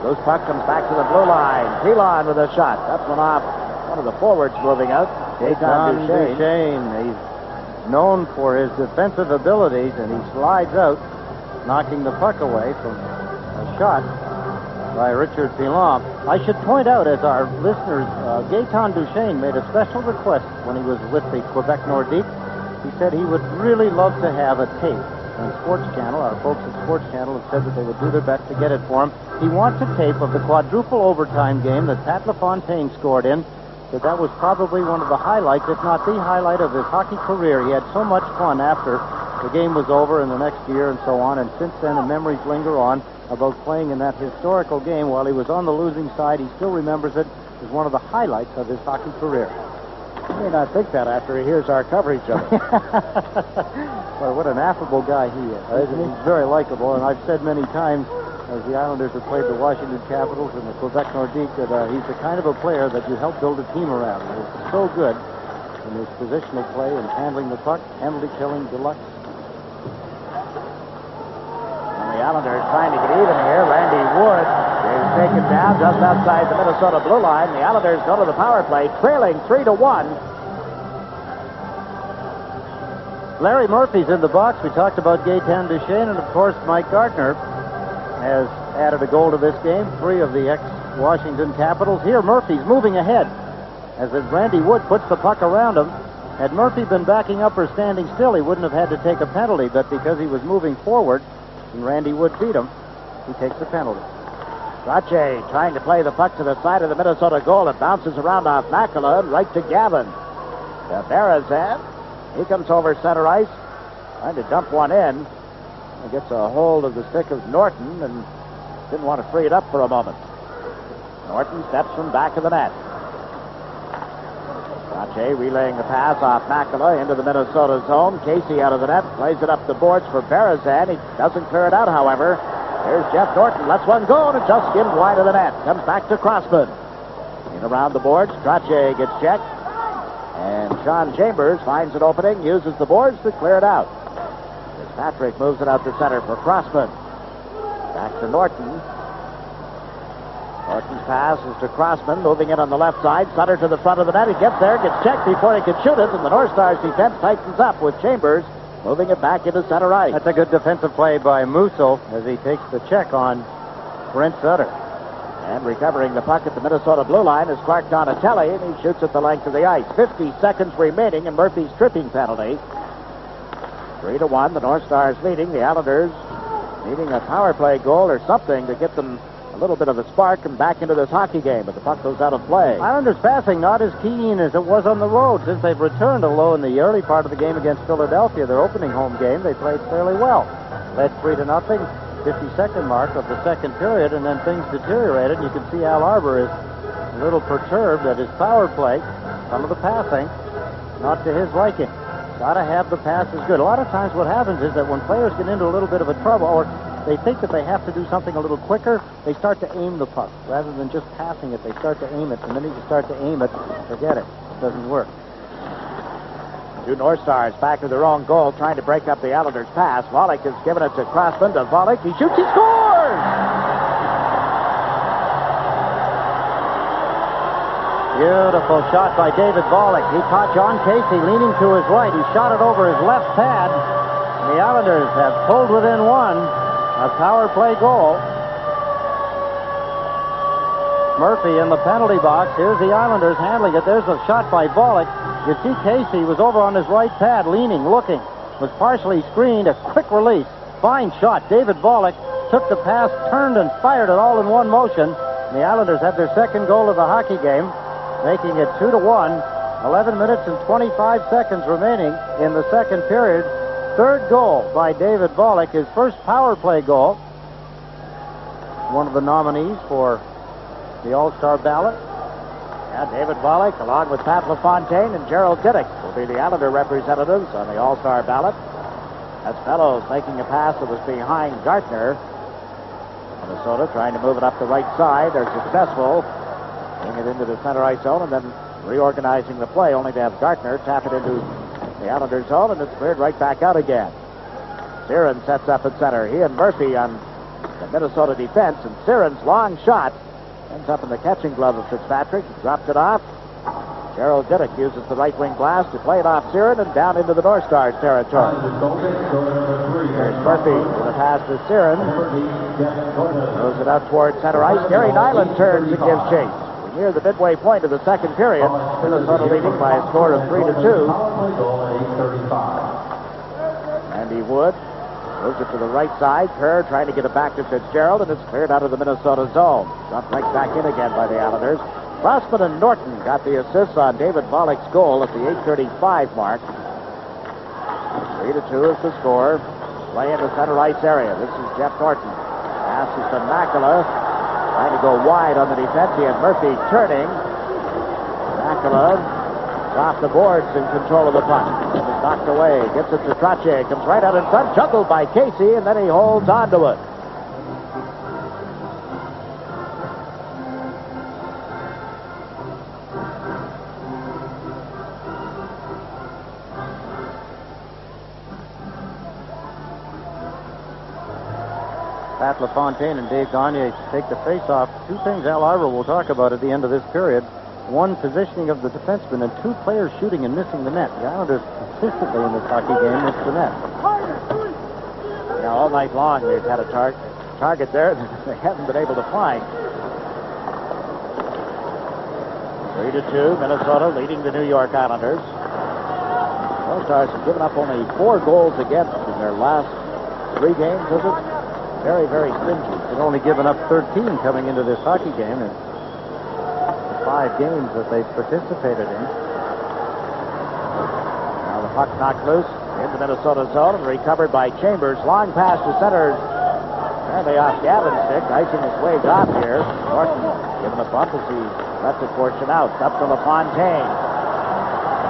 Loose puck comes back to the blue line. Pilon with a shot. That one off one of the forwards moving out. Gaetan Duchesne. He's known for his defensive abilities, and he slides out, knocking the puck away from a shot by Richard Pilon. I should point out, as our listeners, Gaetan Duchesne made a special request when he was with the Quebec Nordique. He said he would really love to have a tape. And Sports Channel, our folks at Sports Channel have said that they would do their best to get it for him. He wants a tape of the quadruple overtime game that Pat LaFontaine scored in. That was probably one of the highlights, if not the highlight, of his hockey career. He had so much fun after the game was over in the next year and so on. And since then, the memories linger on about playing in that historical game while he was on the losing side. He still remembers it as one of the highlights of his hockey career. He may not think that after he hears our coverage of it. Well, what an affable guy he is. Isn't he? He's very likable, and I've said many times as the Islanders have played the Washington Capitals and the Quebec Nordique that he's the kind of a player that you help build a team around. He's so good in his positional play and handling the puck, penalty killing deluxe. And the Islanders trying to get even here. Randy Wood is taken down just outside the Minnesota blue line. The Islanders go to the power play, trailing 3-1. Larry Murphy's in the box. We talked about Gaetan Duchesne, and of course Mike Gartner has added a goal to this game. 3 of the ex-Washington Capitals. Here Murphy's moving ahead as Randy Wood puts the puck around him. Had Murphy been backing up or standing still, he wouldn't have had to take a penalty, but because he was moving forward and Randy Wood beat him, he takes the penalty. Rache trying to play the puck to the side of the Minnesota goal. It bounces around off Makela and right to Gavin. To Berezan. He comes over center ice, trying to dump one in. He gets a hold of the stick of Norton and didn't want to free it up for a moment. Norton steps from back of the net. Rache relaying the pass off Makela into the Minnesota zone. Casey out of the net, plays it up the boards for Berezan. He doesn't clear it out, however. Here's Jeff Norton, lets one go, and it just skims wide of the net. Comes back to Crossman. In around the boards, Trache gets checked. And Sean Chambers finds an opening, uses the boards to clear it out. Fitzpatrick moves it out to center for Crossman. Back to Norton. Norton's pass is to Crossman, moving in on the left side. Sutter to the front of the net. He gets there, gets checked before he can shoot it, and the North Stars defense tightens up with Chambers moving it back into center ice. That's a good defensive play by Musso as he takes the check on Brent Sutter. And recovering the puck at the Minnesota blue line is Clark Donatelli, and he shoots at the length of the ice. 50 seconds remaining in Murphy's tripping penalty. 3-1, the North Stars leading. The Islanders needing a power play goal or something to get them a little bit of a spark and back into this hockey game, but the puck goes out of play. Islanders passing not as keen as it was on the road since they've returned, although in the early part of the game against Philadelphia, their opening home game, they played fairly well. Led 3-0, 52nd mark of the second period, and then things deteriorated. You can see Al Arbor is a little perturbed at his power play. Some of the passing, not to his liking. Got to have the passes good. A lot of times what happens is that when players get into a little bit of a trouble, or they think that they have to do something a little quicker, they start to aim the puck. Rather than just passing it, they start to aim it. The minute you start to aim it, forget it. It doesn't work. 2 North Stars back to their own goal, trying to break up the Islanders' pass. Volek has given it to Crossman. To Volek. He shoots, he scores! Beautiful shot by David Volek. He caught John Casey leaning to his right. He shot it over his left pad. And the Islanders have pulled within one. A power play goal. Murphy in the penalty box. Here's the Islanders handling it. There's a shot by Volek. You see Casey was over on his right pad, leaning, looking. Was partially screened. A quick release. Fine shot. David Volek took the pass, turned, and fired it all in one motion. And the Islanders have their second goal of the hockey game, making it 2-1. 11 minutes and 25 seconds remaining in the second period. Third goal by David Volek, his first power play goal. One of the nominees for the All-Star ballot. Yeah, David Volek, along with Pat LaFontaine and Gerald Diddick, will be the Islander representatives on the All-Star ballot. That's Fellows making a pass that was behind Gartner. Minnesota trying to move it up the right side. They're successful. Getting it into the center ice zone and then reorganizing the play, only to have Gartner tap it into the Islanders zone, and it's cleared right back out again. Siren sets up at center. He and Murphy on the Minnesota defense, and Siren's long shot ends up in the catching glove of Fitzpatrick. He dropped it off. Gerald Diddick uses the right wing blast to play it off Siren and down into the North Stars territory. There's Murphy with a pass to Siren. Throws it out toward center ice. Gary Nyland turns and gives chase. Near the midway point of the second period, Minnesota leading by a score of 3-2. Randy Wood moves it to the right side. Kerr trying to get it back to Fitzgerald, and it's cleared out of the Minnesota zone. Dumped right back in again by the Islanders. Crossman and Norton got the assists on David Volek's goal at the 8:35 mark. 3-2 is the score. Play in the center ice area. This is Jeff Norton. Passes to Makela. Trying to go wide on the defense. He had Murphy turning. Makela off the boards in control of the puck. It's knocked away. Gets it to Trottier. Comes right out in front. Juggled by Casey, and then he holds onto it. Pat LaFontaine and Dave Gagne take the face-off. Two things Al Ivor will talk about at the end of this period. One, positioning of the defenseman, and two, players shooting and missing the net. The Islanders consistently in this hockey game miss the net. Yeah, all night long they've had a target there that they haven't been able to find. 3-2, Minnesota leading the New York Islanders. Those Stars have given up only 4 goals against in their last 3 games, is it? Very, very stingy. They've only given up 13 coming into this hockey game in the 5 games that they've participated in. Now the puck knocked loose into Minnesota zone and recovered by Chambers. Long pass to center. Apparently off Gavin's stick, icing his way off here. Norton giving a bump as he lets it portion out. Up to LaFontaine.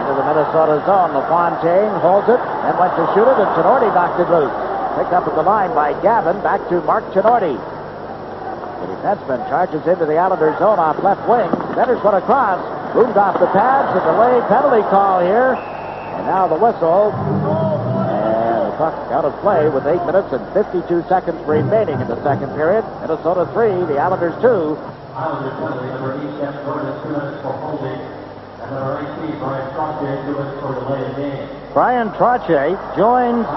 Into the Minnesota zone. LaFontaine holds it and went to shoot it, and Tenorti knocked it loose. Picked up at the line by Gavin. Back to Mark Tenorti. The defenseman charges into the Islanders zone off left wing. Centers one across. Moves off the pads. A delayed penalty call here. And now the whistle. And the puck out of play with 8 minutes and 52 seconds remaining in the second period. Minnesota 3, the Islanders 2. Islanders penalty number 8, Jeff Gordon, 2 minutes for holding. And number 18, Brian Trottier, 2 minutes for delay in game. Brian Trottier joins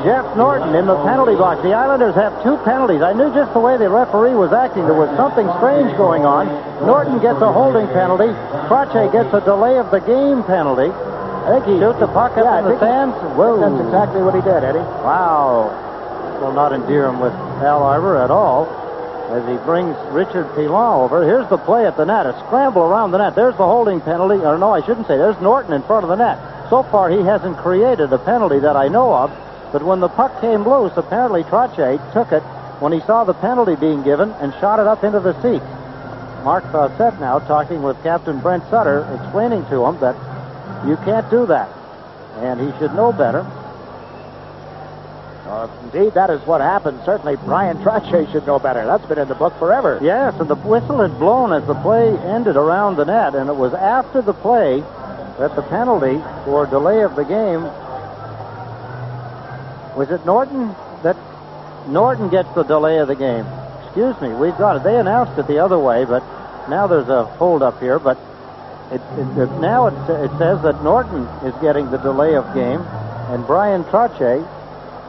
Jeff Norton in the penalty box. The Islanders have 2 penalties. I knew just the way the referee was acting. There was something strange going on. Norton gets a holding penalty. Trottier gets a delay of the game penalty. I think he shoots the puck up in the stands. Whoa. That's exactly what he did, Eddie. Wow. Will not endear him with Al Ivor at all as he brings Richard Pilon over. Here's the play at the net. A scramble around the net. There's the holding penalty. Or no, I shouldn't say. There's Norton in front of the net. So far, he hasn't created a penalty that I know of. But when the puck came loose, apparently Trottier took it when he saw the penalty being given and shot it up into the seats. Mark Fawcett now talking with Captain Brent Sutter, explaining to him that you can't do that. And he should know better. Indeed, that is what happened. Certainly, Brian Trottier should know better. That's been in the book forever. Yes, and the whistle had blown as the play ended around the net, and it was after the play that the penalty for delay of the game, was it Norton? That Norton gets the delay of the game. Excuse me, we've got it. They announced it the other way, but now there's a hold up here, but now it says that Norton is getting the delay of game, and Brian Trottier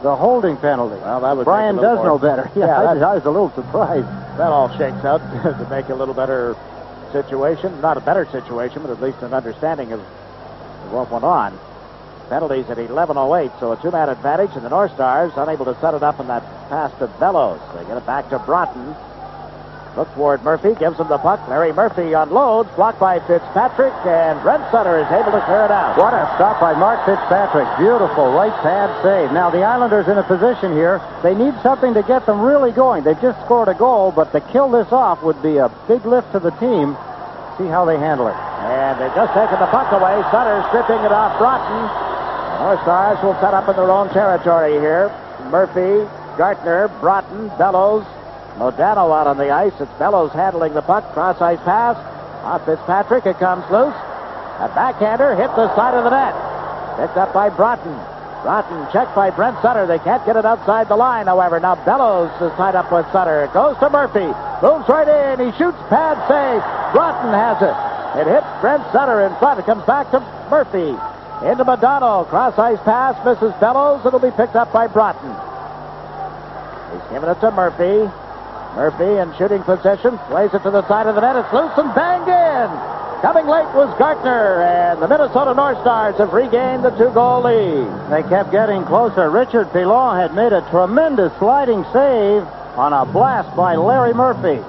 the holding penalty. Well, that would Brian does know better. Yeah, I was a little surprised. That all shakes out to make a little better situation. Not a better situation, but at least an understanding of what went on. Penalties at 11:08, so a 2-man advantage, and the North Stars unable to set it up in that pass to Bellows. They get it back to Broughton. Look toward Murphy, gives him the puck. Larry Murphy unloads, blocked by Fitzpatrick, and Brent Sutter is able to clear it out. What a stop by Mark Fitzpatrick. Beautiful right pad save. Now the Islanders in a position here. They need something to get them really going. They've just scored a goal, but to kill this off would be a big lift to the team. See how they handle it. And they've just taken the puck away. Sutter stripping it off Broughton. The North Stars will set up in their own territory here. Murphy, Gartner, Broughton, Bellows, Modano out on the ice. It's Bellows handling the puck. Cross-ice pass. Off Fitzpatrick. It comes loose. A backhander hit the side of the net. Picked up by Broughton. Broughton checked by Brent Sutter. They can't get it outside the line, however. Now Bellows is tied up with Sutter. It goes to Murphy. Moves right in. He shoots. Pad save. Broughton has it. It hits Brent Sutter in front. It comes back to Murphy. Into Modano. Cross-ice pass. Misses Bellows. It'll be picked up by Broughton. He's giving it to Murphy. Murphy in shooting position, plays it to the side of the net. It's loose and banged in. Coming late was Gartner, and the Minnesota North Stars have regained the 2-goal lead. They kept getting closer. Richard Pilon had made a tremendous sliding save on a blast by Larry Murphy.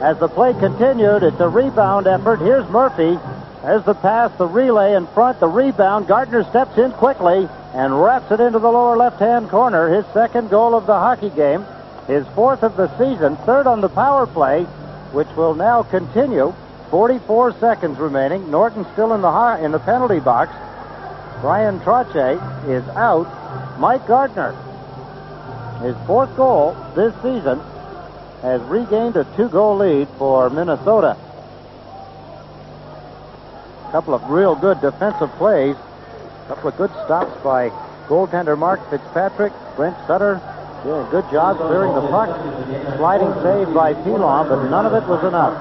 As the play continued, it's a rebound effort. Here's Murphy. There's the pass, the relay in front, the rebound. Gartner steps in quickly and wraps it into the lower left-hand corner. His second goal of the hockey game. His 4th of the season, 3rd on the power play, which will now continue. 44 seconds remaining. Norton still in the penalty box. Brian Trottier is out. Mike Gardner, his 4th goal this season, has regained a 2-goal lead for Minnesota. A couple of real good defensive plays. A couple of good stops by goaltender Mark Fitzpatrick. Brent Sutter doing a good job clearing the puck. Sliding save by Pilon, but none of it was enough.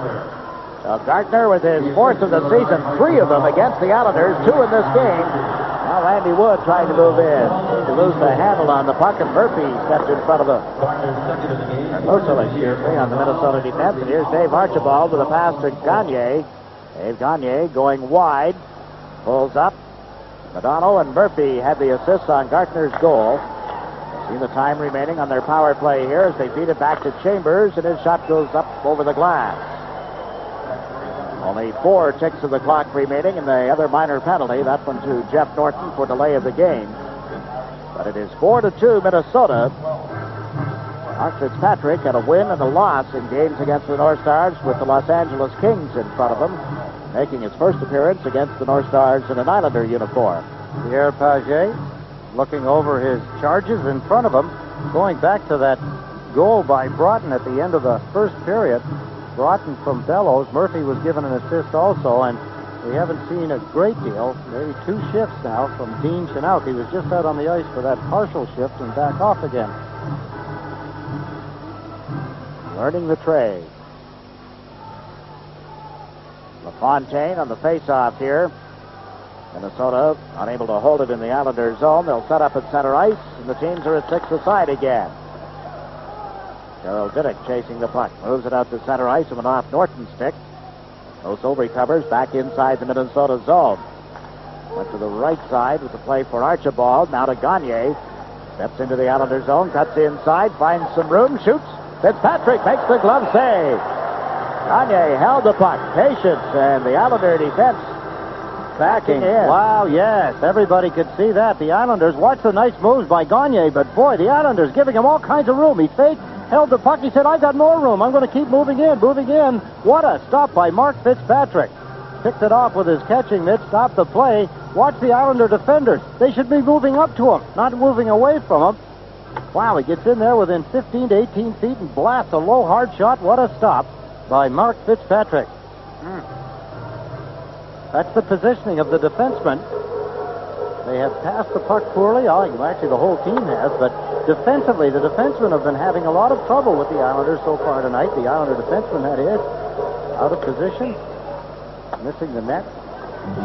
Gardner with his 4th of the season, 3 of them against the Islanders, 2 in this game. Now Randy Wood trying to move in. To lose the handle on the puck, and Murphy stepped in front of him. Musso, on the Minnesota defense. And here's Dave Archibald with a pass to Gagne. Dave Gagne going wide. Pulls up. Madonna and Murphy had the assists on Gardner's goal. See the time remaining on their power play here as they feed it back to Chambers, and his shot goes up over the glass. Only 4 ticks of the clock remaining, and the other minor penalty, that one to Jeff Norton for delay of the game. But it is 4-2 Minnesota. Mark Fitzpatrick had a win and a loss in games against the North Stars with the Los Angeles Kings in front of him, making his first appearance against the North Stars in an Islander uniform. Pierre Paget looking over his charges in front of him, going back to that goal by Broughton at the end of the first period. Broughton from Bellows. Murphy was given an assist also, and we haven't seen a great deal, maybe 2 shifts now from Dean Chinook. He was just out on the ice for that partial shift and back off again. Learning the trade. LaFontaine on the face-off here. Minnesota unable to hold it in the Islanders' zone. They'll set up at center ice, and the teams are at 6 aside again. Gerald Vidic chasing the puck. Moves it out to center ice and off Norton's stick. Oso recovers back inside the Minnesota zone. Went to the right side with the play for Archibald. Now to Gagne. Steps into the Islanders' zone. Cuts inside. Finds some room. Shoots. Fitzpatrick makes the glove save. Gagne held the puck. Patience. And the Islander defense backing in. Wow, yes. Everybody could see that. The Islanders, watch the nice moves by Gagne, but boy, the Islanders giving him all kinds of room. He faked, held the puck. He said, I got more room. I'm going to keep moving in. What a stop by Mark Fitzpatrick. Picked it off with his catching mitt, stopped the play. Watch the Islander defenders. They should be moving up to him, not moving away from him. Wow, he gets in there within 15 to 18 feet and blasts a low, hard shot. What a stop by Mark Fitzpatrick. That's the positioning of the defenseman. They have passed the puck poorly. Actually, the whole team has, but defensively, the defensemen have been having a lot of trouble with the Islanders so far tonight. The Islander defenseman, that is, out of position, missing the net.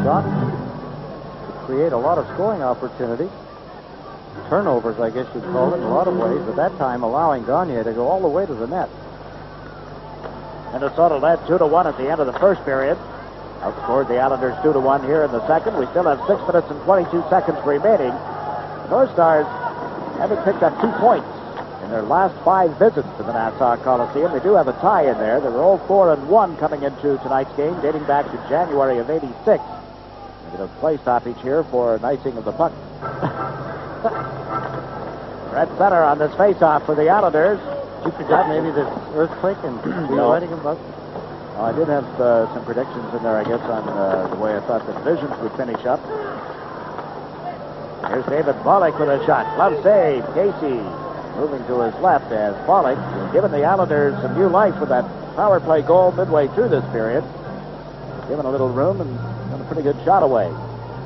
Shot to create a lot of scoring opportunities. Turnovers, I guess you'd call it, in a lot of ways, but that time allowing Gagne to go all the way to the net. Minnesota led 2-1 at the end of the first period. Outscored the Islanders 2-1 here in the second. We still have 6 minutes and 22 seconds remaining. The North Stars haven't picked up 2 points in their last 5 visits to the Nassau Coliseum. They do have a tie in there. They were all 4-1 coming into tonight's game, dating back to January of '86. Maybe a play stoppage here for an icing of the puck. Red center on this face-off for the Islanders. Did you forget maybe this earthquake and writing about? I did have some predictions in there, I guess, on the way I thought the divisions would finish up. Here's David Pollock with a shot. Glove save. Casey moving to his left as Pollock has given the Islanders some new life with that power play goal midway through this period. Given a little room and got a pretty good shot away.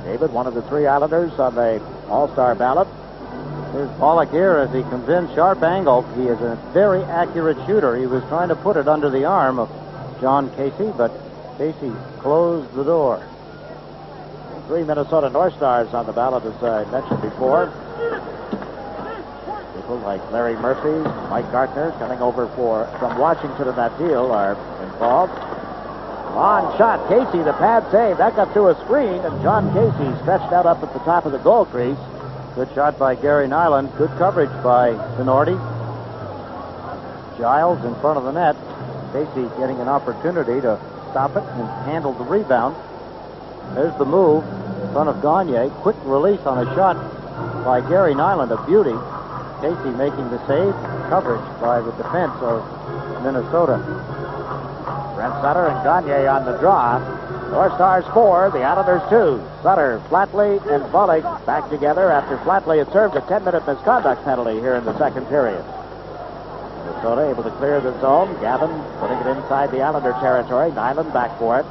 David, one of the 3 Islanders on the All-Star ballot. Here's Pollock here as he comes in, sharp angle. He is a very accurate shooter. He was trying to put it under the arm of John Casey, but Casey closed the door. 3 Minnesota North Stars on the ballot, as I mentioned before. People like Larry Murphy, Mike Gardner, coming over from Washington in that deal are involved. Long shot, Casey, the pad save. That got through a screen, and John Casey stretched out up at the top of the goal crease. Good shot by Gary Nyland. Good coverage by Sonorti. Giles in front of the net. Casey getting an opportunity to stop it and handle the rebound. There's the move in front of Gagne. Quick release on a shot by Gary Nyland, a beauty. Casey making the save. Coverage by the defense of Minnesota. Brent Sutter and Gagne on the draw. North Stars 4, the Islanders 2. Sutter, Flatley, and Volek back together after Flatley had served a 10-minute misconduct penalty here in the second period. Minnesota able to clear the zone. Gavin putting it inside the Islander territory. Nyland back for it.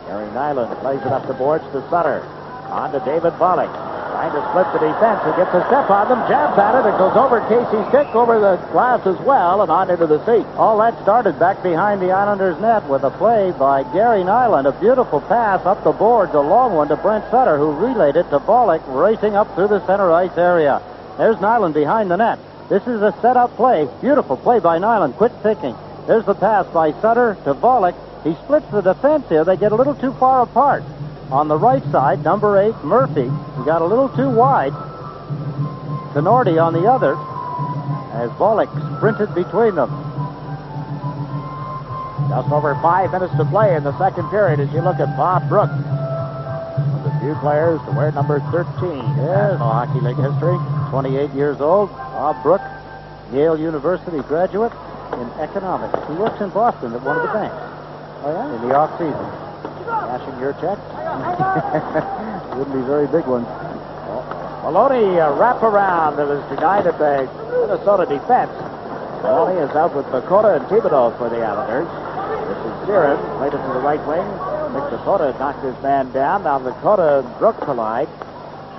Gary Nyland plays it up the boards to Sutter. On to David Volek. Trying to split the defense. Who gets a step on them, jabs at it, and goes over Casey's stick, over the glass as well, and on into the seat. All that started back behind the Islanders' net with a play by Gary Nyland. A beautiful pass up the boards, a long one to Brent Sutter, who relayed it to Volek, racing up through the center ice area. There's Nyland behind the net. This is a set-up play. Beautiful play by Nyland. Quit thinking. There's the pass by Sutter to Volek. He splits the defense here. They get a little too far apart. On the right side, number 8, Murphy. He got a little too wide. Tenorti on the other, as Volek sprinted between them. Just over 5 minutes to play in the second period as you look at Bob Brook. One of the few players to wear number 13 in National Hockey League history. 28 years old. Bob Brook, Yale University graduate in economics. He works in Boston at one of the banks. Oh, yeah? In the off-season. Cashing your check? Wouldn't be very big ones. Maloney, a wraparound that was denied at the Minnesota defense. Maloney is out with Bakota and Thibodeau for the Islanders. This is Sheeran, played it to the right wing. Nick Bakota knocked his man down. Now Bakota and Brook collide.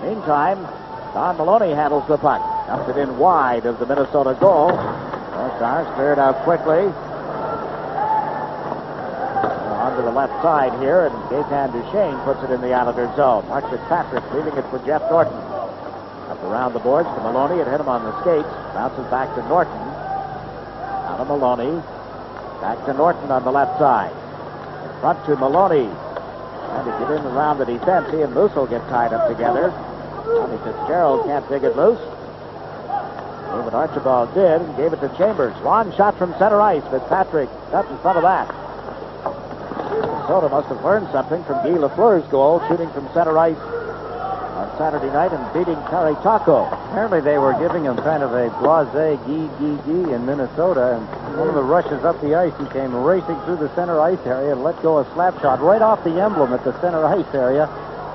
Meantime, Don Maloney handles the puck. Dumps it in wide of the Minnesota goal. North Stars cleared out quickly. To the left side here, and Gaetan Duchesne puts it in the Islanders' zone. Mark Fitzpatrick leaving it for Jeff Norton. Up around the boards to Maloney. It hit him on the skates. Bounces back to Norton. Out of Maloney. Back to Norton on the left side. In front to Maloney. Trying to get in around the defense. He and Moose will get tied up together. Tommy Fitzgerald can't dig it loose. David Archibald did and gave it to Chambers. Long shot from center ice. Fitzpatrick got in front of that. Minnesota must have learned something from Guy Lafleur's goal, shooting from center ice on Saturday night and beating Terry Taco. Apparently they were giving him kind of a blasé gee in Minnesota, and one of the rushes up the ice, he came racing through the center ice area and let go a slap shot right off the emblem at the center ice area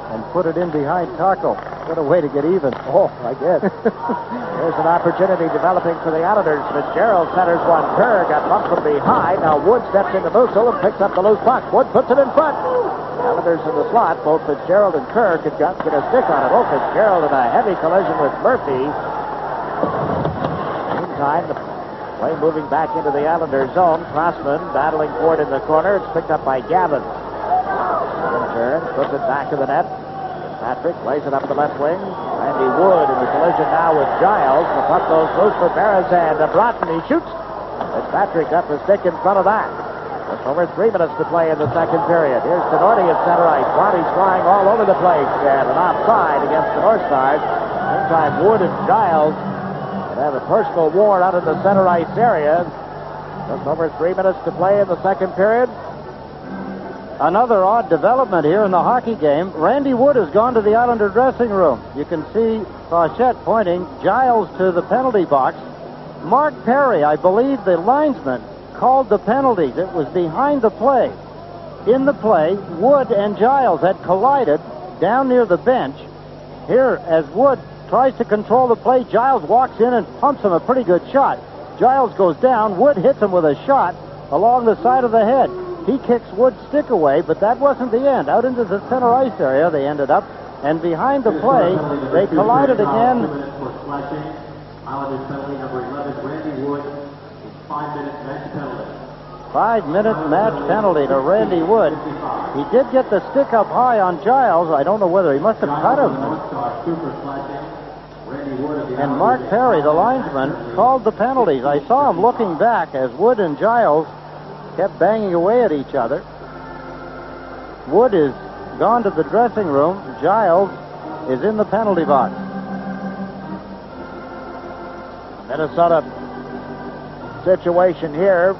and put it in behind Taco. What a way to get even. Oh, I guess. There's an opportunity developing for the Islanders. Fitzgerald centers one. Kerr got bumped from behind. Now Wood steps into Musil and picks up the loose puck. Wood puts it in front. The Islanders in the slot. Both Fitzgerald and Kerr could get a stick on it. Oh, Fitzgerald in a heavy collision with Murphy. Meantime, the play moving back into the Islanders zone. Crossman battling for it in the corner. It's picked up by Gavin. Turn, puts it back to the net. Patrick plays it up the left wing. Randy Wood in the collision now with Giles. The puck goes loose for Barazan. Broughton, he shoots. Fitzpatrick got the stick in front of that. Just over 3 minutes to play in the second period. Here's Tenorti at center ice. Bodies flying all over the place. And an offside against the North Stars. Meantime, Wood and Giles have a personal war out in the center ice area. Just over 3 minutes to play in the second period. Another odd development here in the hockey game. Randy Wood has gone to the Islander dressing room. You can see Fauchette pointing Giles to the penalty box. Mark Perry, I believe the linesman, called the penalties. It was behind the play. In the play, Wood and Giles had collided down near the bench. Here, as Wood tries to control the play, Giles walks in and pumps him a pretty good shot. Giles goes down. Wood hits him with a shot along the side of the head. He kicks Wood's stick away, but that wasn't the end. Out into the center ice area they ended up, and behind the play, they collided again. Islanders penalty number 11, Randy Wood, 5-minute match penalty. 5-minute match penalty to Randy Wood. He did get the stick up high on Giles. I don't know whether he must have cut him. And Mark Perry, the linesman, called the penalties. I saw him looking back as Wood and Giles kept banging away at each other. Wood is gone to the dressing room. Giles is in the penalty box. Minnesota situation here.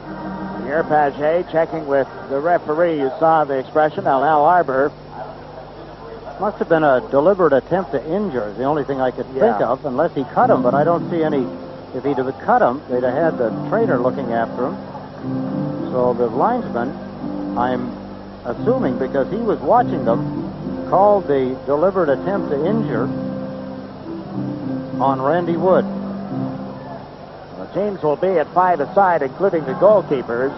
Pierre Paget checking with the referee. You saw the expression, Nhl Arbor. Must have been a deliberate attempt to injure, is the only thing I could think of, unless he cut him, but I don't see any. If he'd have cut him, they'd have had the trainer looking after him. So the linesman, I'm assuming because he was watching them, called the deliberate attempt to injure on Randy Wood. The teams will be at 5 aside, including the goalkeepers,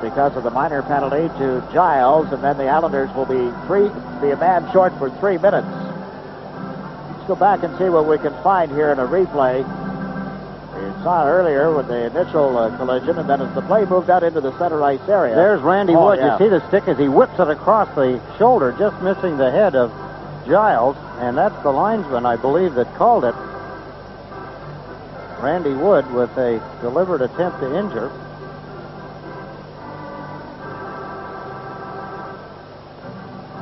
because of the minor penalty to Giles, and then the Islanders will be a man short for 3 minutes. Let's go back and see what we can find here in a replay. We saw earlier with the initial collision, and then as the play moved out into the center ice area. There's Randy Wood. Yeah. You see the stick as he whips it across the shoulder, just missing the head of Giles, and that's the linesman, I believe, that called it. Randy Wood with a deliberate attempt to injure.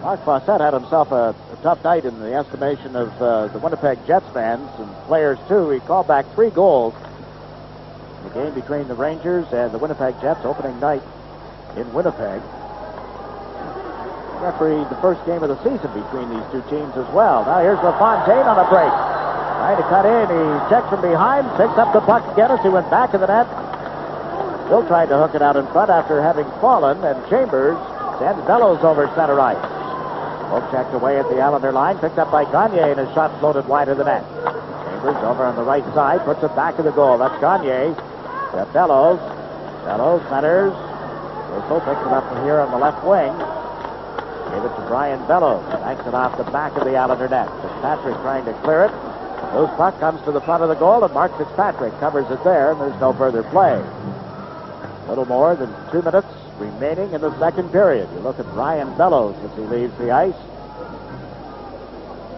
Mark Fawcett had himself a tough night in the estimation of the Winnipeg Jets fans and players, too. He called back 3 goals in the game between the Rangers and the Winnipeg Jets opening night in Winnipeg. Refereed the first game of the season between these two teams as well. Now here's LaFontaine on a break. Trying to cut in. He checks from behind, picks up the puck again as he went back in the net. Still tried to hook it out in front after having fallen, and Chambers sends Bellows over center ice. Poke checked away at the Islander line, picked up by Gagne, and his shot floated wide of the net. Chambers over on the right side, puts it back of the goal. That's Gagne. To Bellows. Bellows centers. Whistle picks it up from here on the left wing. Gave it to Brian Bellows. Banks it off the back of the Islander net. Fitzpatrick trying to clear it. Loose puck comes to the front of the goal, and Mark Fitzpatrick covers it there, and there's no further play. A little more than 2 minutes remaining in the second period. You look at Brian Bellows as he leaves the ice.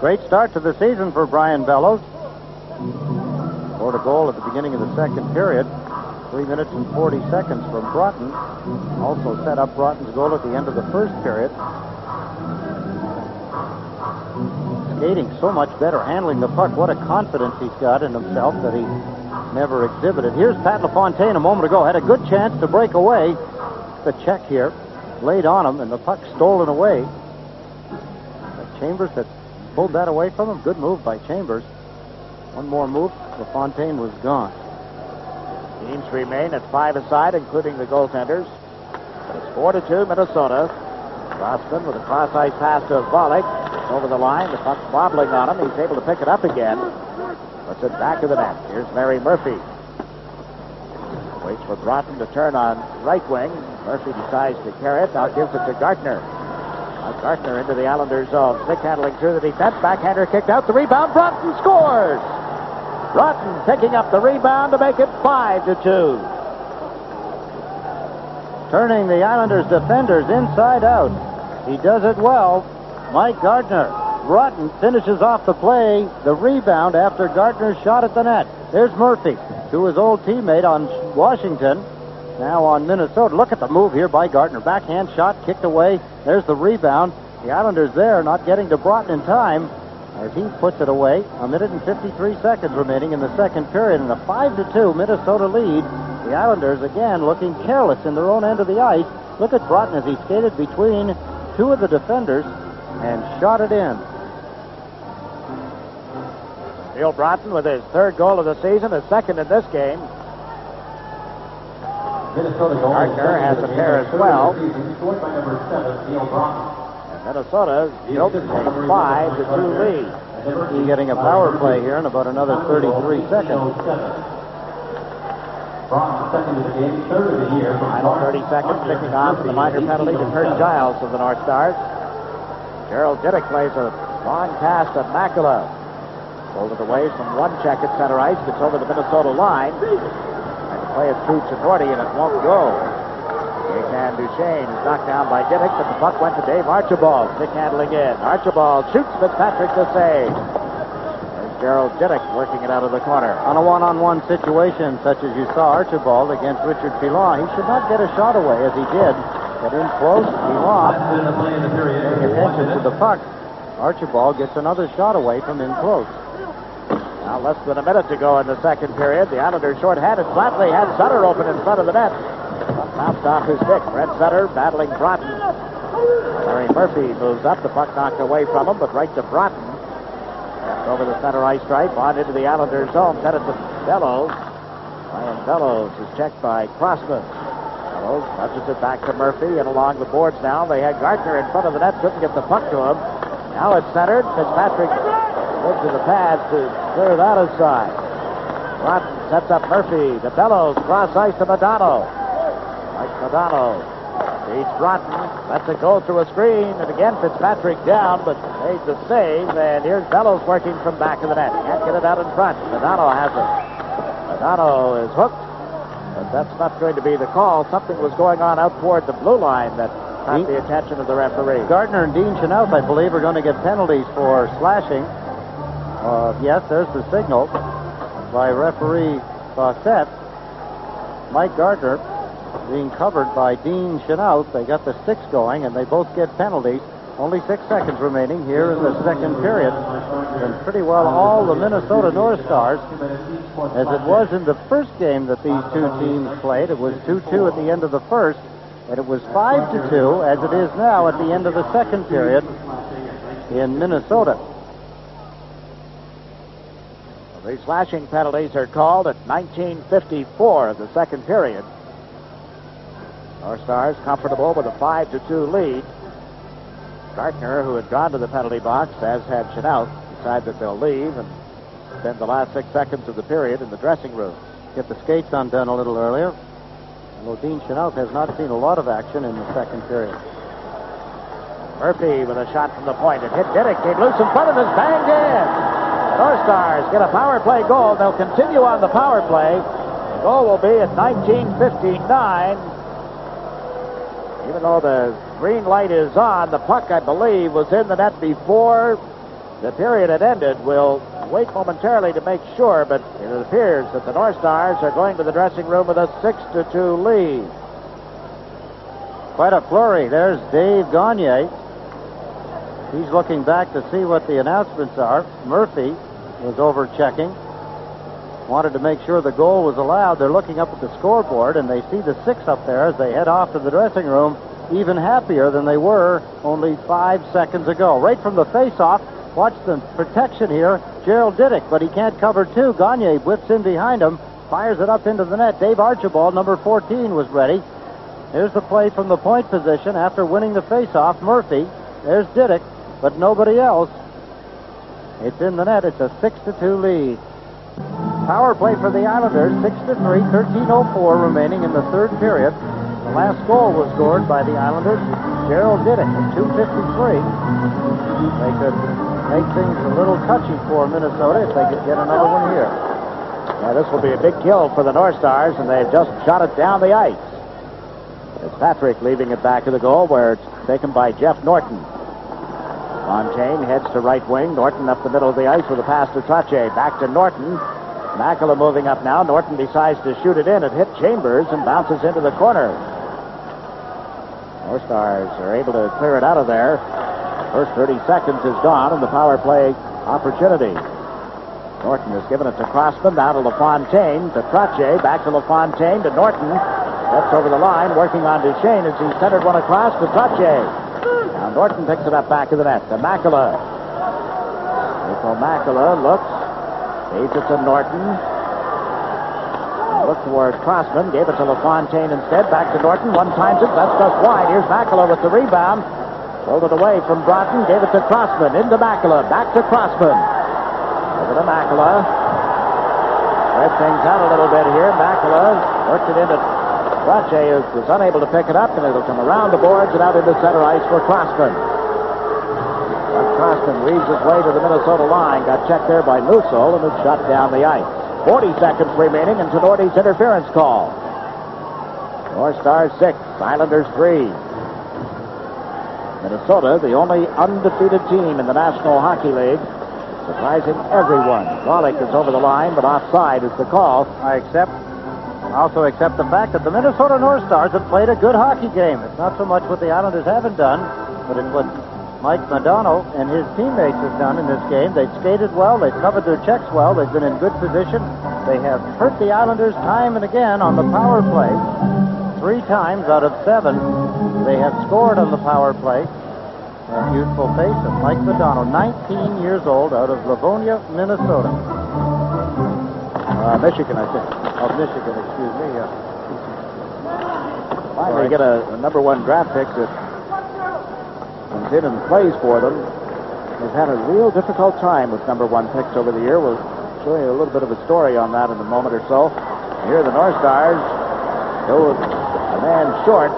Great start to the season for Brian Bellows. Scored a goal at the beginning of the second period. 3 minutes and 40 seconds from Broughton. Also set up Broughton's goal at the end of the first period. Skating so much better, handling the puck. What a confidence he's got in himself that he never exhibited. Here's Pat LaFontaine a moment ago. Had a good chance to break away. The check here laid on him, and the puck stolen away. But Chambers had pulled that away from him. Good move by Chambers. One more move, LaFontaine was gone. Teams remain at 5 aside, including the goaltenders. It's 4-2 Minnesota. Boston with a cross-ice pass to Volek. It's over the line. The puck's wobbling on him. He's able to pick it up again. Puts it back of the net. Here's Larry Murphy. Waits for Broughton to turn on right wing. Murphy decides to carry it. Now gives it to Gartner. Now Gartner into the Islanders zone. Stick handling through the defense. Backhander kicked out. The rebound. Broughton scores. Broughton picking up the rebound to make it 5-2. Turning the Islanders' defenders inside out. He does it well. Mike Gardner. Broughton finishes off the play, the rebound after Gardner's shot at the net. There's Murphy to his old teammate on Washington. Now on Minnesota. Look at the move here by Gardner. Backhand shot, kicked away. There's the rebound. The Islanders there not getting to Broughton in time as he puts it away. 1 minute and 53 seconds remaining in the second period, and a 5-2 Minnesota lead. The Islanders again looking careless in their own end of the ice. Look at Broughton as he skated between 2 of the defenders and shot it in. Neil Broughton with his 3rd goal of the season, his 2nd in this game. Gardner has a pair as well. And Minnesota built a 5-2 lead. He's getting a power play here in about another 33 seconds. Final 30 seconds, picking off the minor penalty to Kurt Giles of the North Stars. Gerald Diddick plays a long pass to Makula. Pulled it away from one check at center ice, gets over the Minnesota line. And to play it through to Norty, and it won't go. Gaetan Duchesne is knocked down by Diddick, but the puck went to Dave Archibald. Stick handling in. Archibald shoots Fitzpatrick to save. There's Gerald Diddick working it out of the corner. On a one-on-one situation such as you saw Archibald against Richard Pilon, he should not get a shot away as he did. But in close, Pilon paying attention to the puck. Archibald gets another shot away from in close. Now less than a minute to go in the second period. The Islanders short-handed. Flatley had Sutter open in front of the net. Bounced off his stick. Brett Sutter battling Broughton. Larry Murphy moves up. The puck knocked away from him, but right to Broughton. Over the center ice stripe, on into the Islanders zone. Sent it to Bellows. Ryan Bellows is checked by Crossman. Bellows nudges it back to Murphy, and along the boards now. They had Gardner in front of the net, couldn't get the puck to him. Now it's centered. Fitzpatrick goes to the pads to clear that aside. Broughton sets up Murphy. The Bellows cross ice to Madonna. Mike Madonna beats Broughton. Lets it go through a screen, and again Fitzpatrick down, but made the save. And here's Bellows working from back of the net. Can't get it out in front. Madonna has it. Madonna is hooked, but that's not going to be the call. Something was going on out toward the blue line that caught the attention of the referee. Gardner and Dean Chenault, I believe, are going to get penalties for slashing. Yes, there's the signal by referee Fawcett. Mike Gardner being covered by Dean Chenault. They got the sticks going, and they both get penalties. Only 6 seconds remaining here in the second period. And pretty well all the Minnesota North Stars, as it was in the first game that these two teams played. It was 2-2 at the end of the first, and it was 5-2 as it is now at the end of the second period in Minnesota. The slashing penalties are called at 19:54 of the second period. North Stars comfortable with a 5-2 lead. Gardner, who had gone to the penalty box, as had Chenault, decide that they'll leave and spend the last 6 seconds of the period in the dressing room. Get the skates undone a little earlier. Although Dean Chenault has not seen a lot of action in the second period. Murphy with a shot from the point. It hit Diddick. Came loose in front of his banged in. North Stars get a power play goal. They'll continue on the power play. The goal will be at 19:59. Even though the green light is on, the puck, I believe, was in the net before the period had ended. We'll wait momentarily to make sure, but it appears that the North Stars are going to the dressing room with a 6-2 lead. Quite a flurry. There's Dave Gagne. He's looking back to see what the announcements are. Murphy was over checking. Wanted to make sure the goal was allowed. They're looking up at the scoreboard, and they see the 6 up there as they head off to the dressing room, even happier than they were only 5 seconds ago. Right from the face-off, watch the protection here. Gerald Diddick, but he can't cover two. Gagne whips in behind him, fires it up into the net. Dave Archibald, number 14, was ready. Here's the play from the point position after winning the face-off. Murphy, there's Diddick, but nobody else. It's in the net. It's a 6-2 lead. Power play for the Islanders, 6-3, 13:04 remaining in the third period. The last goal was scored by the Islanders, Gerald Diddick, at 2:53. They could make things a little touchy for Minnesota if they could get another one here. Yeah, this will be a big kill for the North Stars, and they've just shot it down the ice. It's Patrick leaving it back of the goal, where it's taken by Jeff Norton. Fontaine heads to right wing. Norton up the middle of the ice with a pass to Trache. Back to Norton. Makela moving up now. Norton decides to shoot it in. It hit Chambers and bounces into the corner. North Stars are able to clear it out of there. First 30 seconds is gone in the power play opportunity. Norton has given it to Crossman. Now to LaFontaine. To Trache. Back to LaFontaine. To Norton. Steps over the line. Working on Duchesne as he centered one across to Trache. Now Norton picks it up back of the net to Makela. Nico Makela looks. Feeds it to Norton. Look toward Crossman. Gave it to LaFontaine instead. Back to Norton. One times it. That's just wide. Here's Makela with the rebound. Rolled it away from Broughton. Gave it to Crossman. Into Makela. Back to Crossman. Over to Makela. Spread things out a little bit here. Makela worked it into Trache, was unable to pick it up, and it'll come around the boards and out into center ice for Crossman. But Crossman weaves his way to the Minnesota line. Got checked there by Musso and is shot down the ice. 40 seconds remaining and Tenorti's interference call. North Stars 6, Islanders 3. Minnesota, the only undefeated team in the National Hockey League, surprising everyone. Wallach is over the line, but offside is the call. I also accept the fact that the Minnesota North Stars have played a good hockey game. It's not so much what the Islanders haven't done, but it's what Mike Madonna and his teammates have done in this game. They've skated well. They've covered their checks well. They've been in good position. They have hurt the Islanders time and again on the power play. 3 times out of 7, they have scored on the power play. That youthful face of Mike Madonna, 19 years old, out of Livonia, Minnesota. Michigan, I think. Of Michigan, excuse me. Finally get a number 1 draft pick that comes in and plays for them. He's had a real difficult time with number 1 picks over the year. We'll show you a little bit of a story on that in a moment or so. Here the North Stars go with a man short.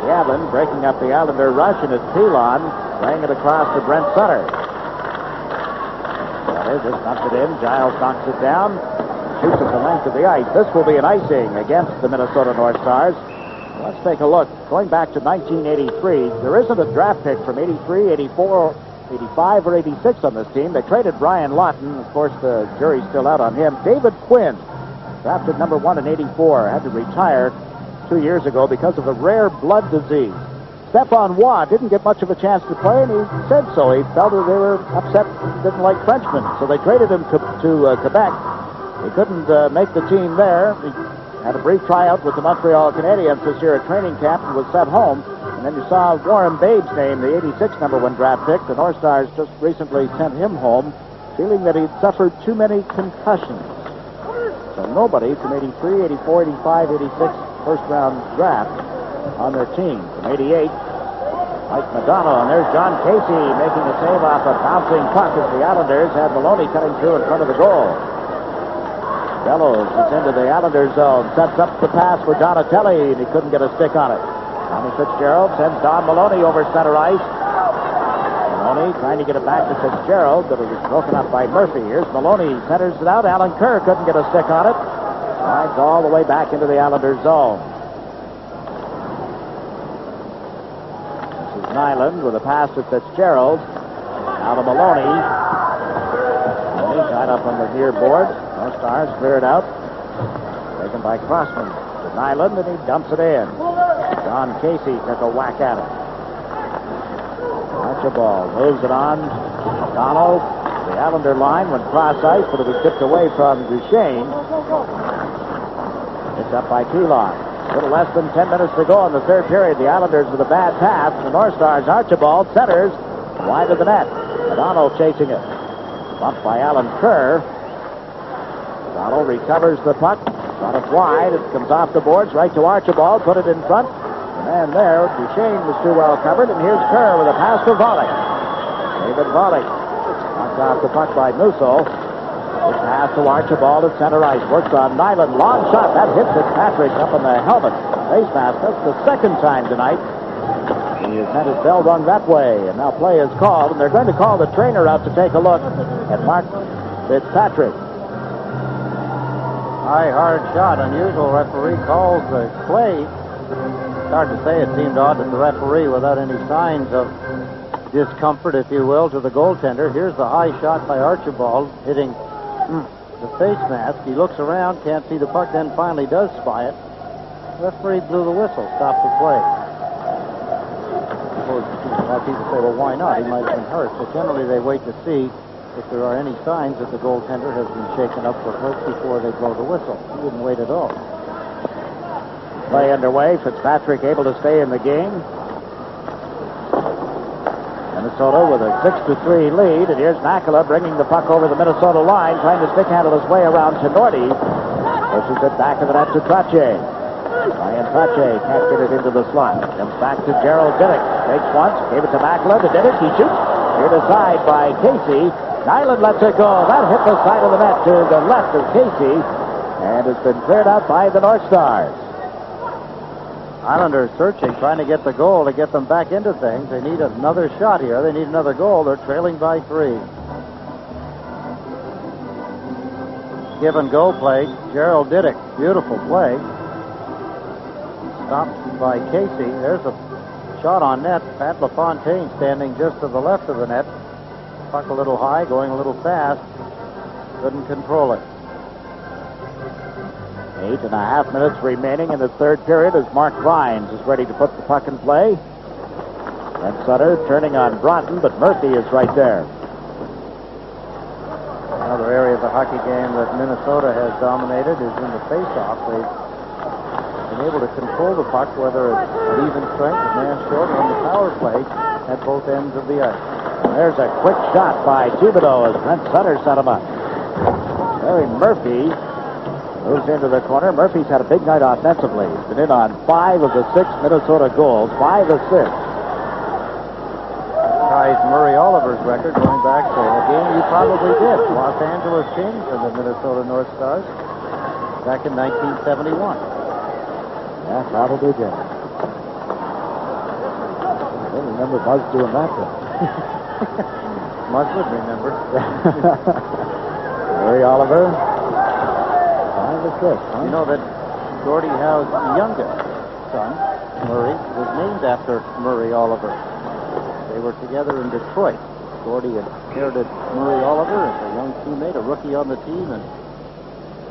Gavin breaking up the Islander rush, and it's Pilon laying it across to Brent Sutter. Sutter just knocks it in. Giles knocks it down. Shoots at the length of the ice. This will be an icing against the Minnesota North Stars. Let's take a look. Going back to 1983, there isn't a draft pick from 83, 84, 85, or 86 on this team. They traded Brian Lawton. Of course, the jury's still out on him. David Quinn, drafted number 1 in 84, had to retire 2 years ago because of a rare blood disease. Stephane Waugh didn't get much of a chance to play, and he said so. He felt that they were upset, didn't like Frenchmen, so they traded him to Quebec. He couldn't make the team there. He had a brief tryout with the Montreal Canadiens this year at training camp and was sent home. And then you saw Warren Babe's name, the 86 number 1 draft pick. The North Stars just recently sent him home, feeling that he'd suffered too many concussions. So nobody from 83, 84, 85, 86 first-round draft on their team. From 88, Mike Madonna, and there's John Casey making a save off a bouncing puck as the Islanders had Maloney cutting through in front of the goal. Bellows is into the Islanders zone, sets up the pass for Donatelli, and he couldn't get a stick on it. Tommy Fitzgerald sends Don Maloney over center ice. Maloney trying to get it back to Fitzgerald, but it was broken up by Murphy. Here's Maloney, centers it out. Alan Kerr couldn't get a stick on it. Slides all the way back into the Islanders zone. This is Nyland with a pass to Fitzgerald. Now to Maloney. Maloney tied up on the near board. North Stars clear it out. Taken by Crossman to Nyland, and he dumps it in. John Casey took a whack at it. Archibald moves it on. Donald, the Islander line, went cross ice, but it was tipped away from Duchesne. Picked up by Pilon. A little less than 10 minutes to go in the third period. The Islanders with a bad pass. The North Stars, Archibald centers wide of the net. Donald chasing it. Bumped by Alan Kerr. Donald recovers the puck. Shot it wide. It comes off the boards right to Archibald. Put it in front. And there, Duchesne was too well covered. And here's Kerr with a pass to Volley. David Volley knocked off the puck by Musso. This pass to Archibald at center ice. Works on Nyland. Long shot. That hits Fitzpatrick up in the helmet. Face mask. That's the second time tonight he has had his bell rung that way. And now play is called. And they're going to call the trainer out to take a look at Mark Fitzpatrick. High, hard shot. Unusual. Referee calls the play. It's hard to say. It seemed odd that the referee, without any signs of discomfort, if you will, to the goaltender. Here's the high shot by Archibald hitting the face mask. He looks around, can't see the puck, then finally does spy it. The referee blew the whistle, stopped the play. A lot of people say, well, why not? He might have been hurt. But generally they wait to see if there are any signs that the goaltender has been shaken up for hurt before they blow the whistle. He didn't wait at all. Play underway. Fitzpatrick able to stay in the game. Minnesota with a 6-3 lead, and here's Makela bringing the puck over the Minnesota line, trying to stick handle his way around Tenorti. Pushes it back to the net to Trache. Ryan Trache can't get it into the slot. Comes back to Gerald Diddick. Takes once, gave it to Makela. To Diddick, he shoots. Cleared aside by Casey. Nyland lets it go. That hit the side of the net to the left of Casey, and has been cleared out by the North Stars. Islanders searching, trying to get the goal to get them back into things. They need another shot here. They need another goal. They're trailing by 3. Give and go play. Gerald Diddick. Beautiful play. Stopped by Casey. There's a shot on net. Pat LaFontaine standing just to the left of the net. Puck a little high, going a little fast. Couldn't control it. 8.5 minutes remaining in the third period as Mark Rhines is ready to put the puck in play. Brent Sutter turning on Broughton, but Murphy is right there. Another area of the hockey game that Minnesota has dominated is in the face-off. They've been able to control the puck, whether it's at even strength, a man short, or on the power play at both ends of the ice. And there's a quick shot by Thibodeau as Brent Sutter set him up. Larry Murphy Moves into the corner. Murphy's had a big night offensively. He's been in on 5 of the 6 Minnesota goals, 5 assists. Ties Murray Oliver's record going back to a game you probably did. Los Angeles Kings and the Minnesota North Stars back in 1971. Yeah, probably did. I don't remember Buzz doing that then. Muzz would remember. Murray Oliver. 5 assists. Huh? You know that Gordie Howe's youngest son, Murray, was named after Murray Oliver. They were together in Detroit. Gordie inherited Murray Oliver as a young teammate, a rookie on the team, and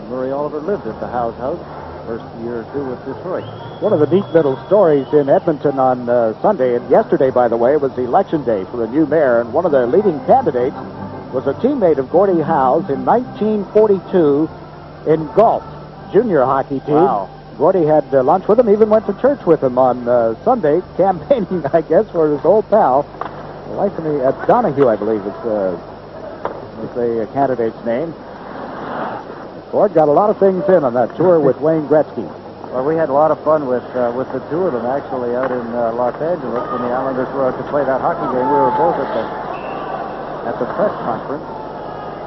Murray Oliver lived at the Howe's house first year or two with Detroit. One of the neat little stories in Edmonton on Sunday, and yesterday, by the way, was election day for the new mayor, and one of the leading candidates was a teammate of Gordie Howe's in 1942 in Galt, junior hockey team. Wow. Gordie had lunch with him, even went to church with him on Sunday, campaigning, I guess, for his old pal. The wife of me, Donahue, I believe, is the candidate's name. Ford got a lot of things in on that tour with Wayne Gretzky. Well, we had a lot of fun with the two of them actually out in Los Angeles when the Islanders were out to play that hockey game. We were both at the press conference.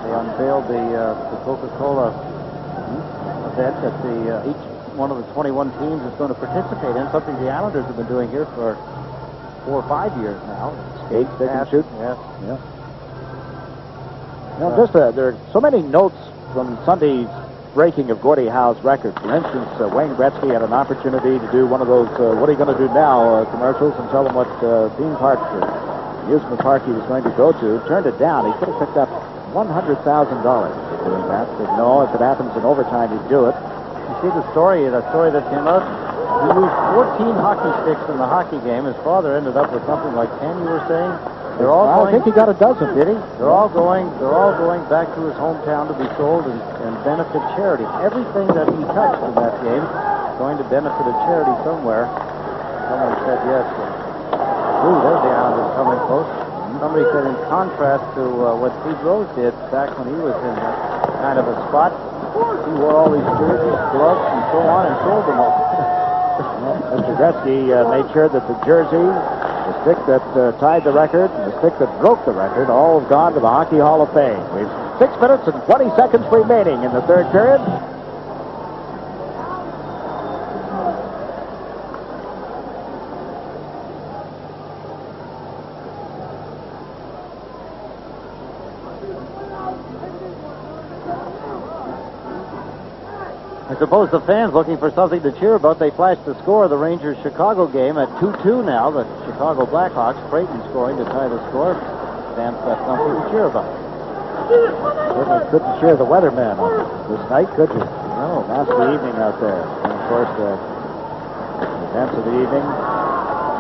They unveiled the Coca-Cola event that each one of the 21 teams is going to participate in, something the Islanders have been doing here for 4 or 5 years now. Skate, stick, and shoot. Yes. Yeah. You know, there are so many notes from Sunday's breaking of Gordie Howe's record. For instance, Wayne Gretzky had an opportunity to do one of those "What are you going to do now?" Commercials and tell them what theme park or amusement park he was going to go to. Turned it down. He could have picked up $100,000 for doing that. Said no, if it happens in overtime, he'd do it. You see the story that came out? He used 14 hockey sticks in the hockey game. His father ended up with something like 10, you were saying? They're all I think he got a dozen. Did he? They're all going back to his hometown to be sold and benefit charity. Everything that he touched in that game is going to benefit a charity somewhere. Someone said yes. Ooh, there's the Islanders coming close. Somebody said in contrast to what Pete Rose did back when he was in that kind of a spot, he wore all these jerseys, gloves, and so on, and sold them all. Mr. Gretzky made sure that the jersey, the stick that tied the record, and the stick that broke the record, all have gone to the Hockey Hall of Fame. We've 6 minutes and 20 seconds remaining in the third period. I suppose the fans looking for something to cheer about, they flashed the score of the Rangers-Chicago game at 2-2 now. The Chicago Blackhawks, Creighton scoring to tie the score. Fans got something to cheer about. Certainly couldn't cheer the weatherman on this night, could you? No, nasty evening out there. And of course, the events of the evening,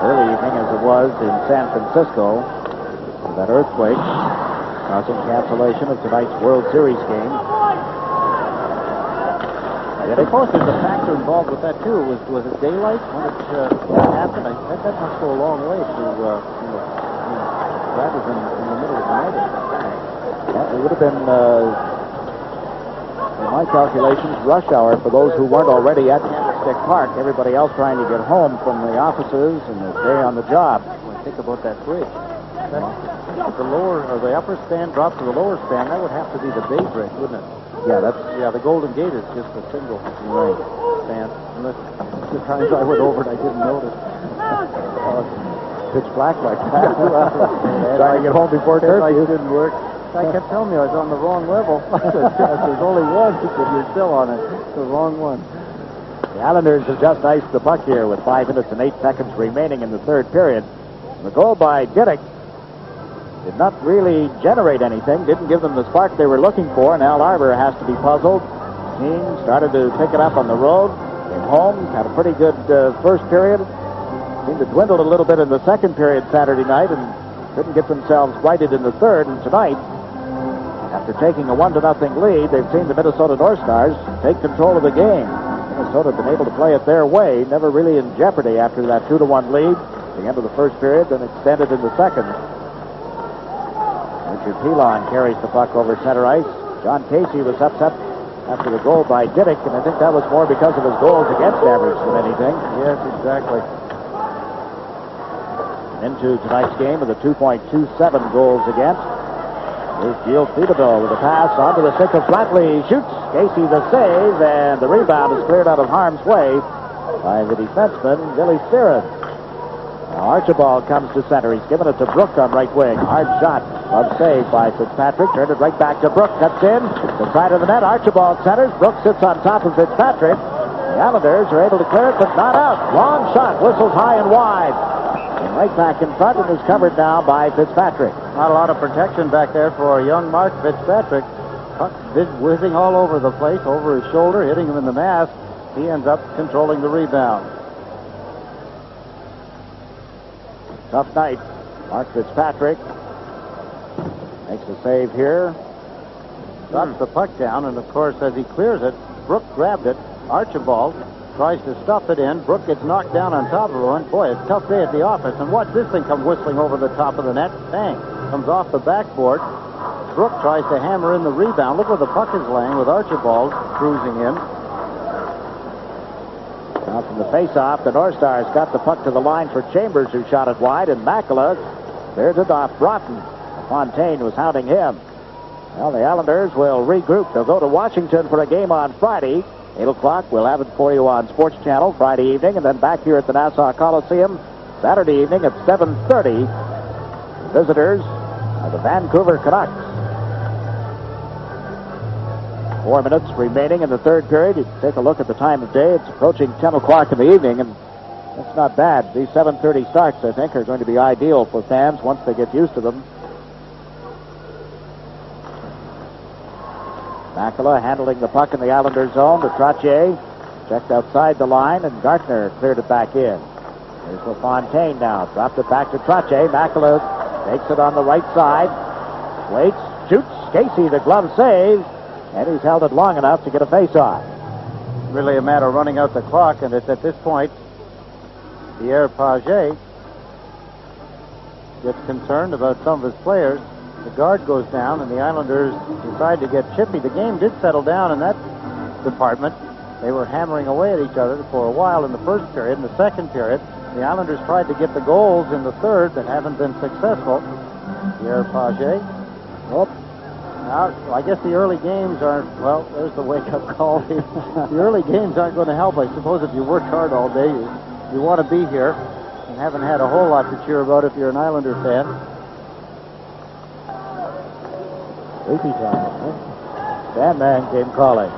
early evening as it was in San Francisco, that earthquake causing cancellation of tonight's World Series game. I suppose there's a factor involved with that, too. Was it daylight when it happened? I bet that must go a long way to, rather than in the middle of the night. Well, it would have been, in my calculations, rush hour for those who weren't already at Candlestick Park. Everybody else trying to get home from the offices and the day on the job. Well, think about that bridge. The lower or the upper span dropped to the lower span. That would have to be the Bay Bridge, wouldn't it? Yeah, the Golden Gate is just a single span. Unless the times I went over it, I didn't notice. Pitch black like that. Trying to get home before curfew. It didn't work. I kept telling me I was on the wrong level. There's only one. He said, you're still on it. The wrong one. The Islanders have just iced the puck here with 5 minutes and 8 seconds remaining in the third period. The goal by Diddick did not really generate anything, didn't give them the spark they were looking for, and Al Arbor has to be puzzled. The team started to pick it up on the road, came home, had a pretty good first period. Seemed to dwindle a little bit in the second period Saturday night and couldn't get themselves righted in the third. And tonight, after taking a 1-0 lead, they've seen the Minnesota North Stars take control of the game. Minnesota have been able to play it their way, never really in jeopardy after that 2-1 lead at the end of the first period, then extended in the second. Richard Pilon carries the puck over center ice. John Casey was upset after the goal by Diddick, and I think that was more because of his goals against average than anything. Yes, exactly. Into tonight's game with a 2.27 goals against. Here's Gilles Thibodeau with a pass onto the stick of Flatley. Shoots. Casey the save, and the rebound is cleared out of harm's way by the defenseman, Billy Siren. Now Archibald comes to center. He's given it to Brook on right wing. Hard shot. Love save by Fitzpatrick. Turned it right back to Brook. Cuts in. The side of the net. Archibald centers. Brook sits on top of Fitzpatrick. The Islanders are able to clear it, but not out. Long shot. Whistles high and wide. And right back in front, and is covered now by Fitzpatrick. Not a lot of protection back there for young Mark Fitzpatrick. Puck whizzing all over the place, over his shoulder, hitting him in the mask. He ends up controlling the rebound. Tough night. Mark Fitzpatrick makes a save here. Drops the puck down, and of course, as he clears it, Brook grabbed it. Archibald tries to stuff it in. Brook gets knocked down on top of one. Boy, it's a tough day at the office. And watch this thing come whistling over the top of the net. Bang. Comes off the backboard. Brook tries to hammer in the rebound. Look where the puck is laying with Archibald cruising in. Now from the face-off, the North Stars got the puck to the line for Chambers, who shot it wide, and Makela cleared it off Broughton. Fontaine was hounding him. Well, the Islanders will regroup. They'll go to Washington for a game on Friday. 8 o'clock, we'll have it for you on Sports Channel Friday evening, and then back here at the Nassau Coliseum Saturday evening at 7:30. Visitors are the Vancouver Canucks. 4 minutes remaining in the third period. You take a look at the time of day. It's approaching 10 o'clock in the evening, and that's not bad. These 7:30 starts, I think, are going to be ideal for fans once they get used to them. Makela handling the puck in the Islanders' zone to Trottier. Checked outside the line, and Gartner cleared it back in. Here's LaFontaine now. Dropped it back to Trottier. Makela takes it on the right side. Waits, shoots. Casey, the glove save. And he's held it long enough to get a face-off. Really a matter of running out the clock, and it's at this point Pierre Paget gets concerned about some of his players. The guard goes down, and the Islanders decide to get chippy. The game did settle down in that department. They were hammering away at each other for a while in the first period. In the second period, the Islanders tried to get the goals in the third but haven't been successful. Pierre Paget. Oh, now, I guess the early games aren't, well, there's the wake-up call. The early games aren't going to help. I suppose if you work hard all day, you want to be here and haven't had a whole lot to cheer about if you're an Islander fan. Sleepy time, huh? Sandman came calling.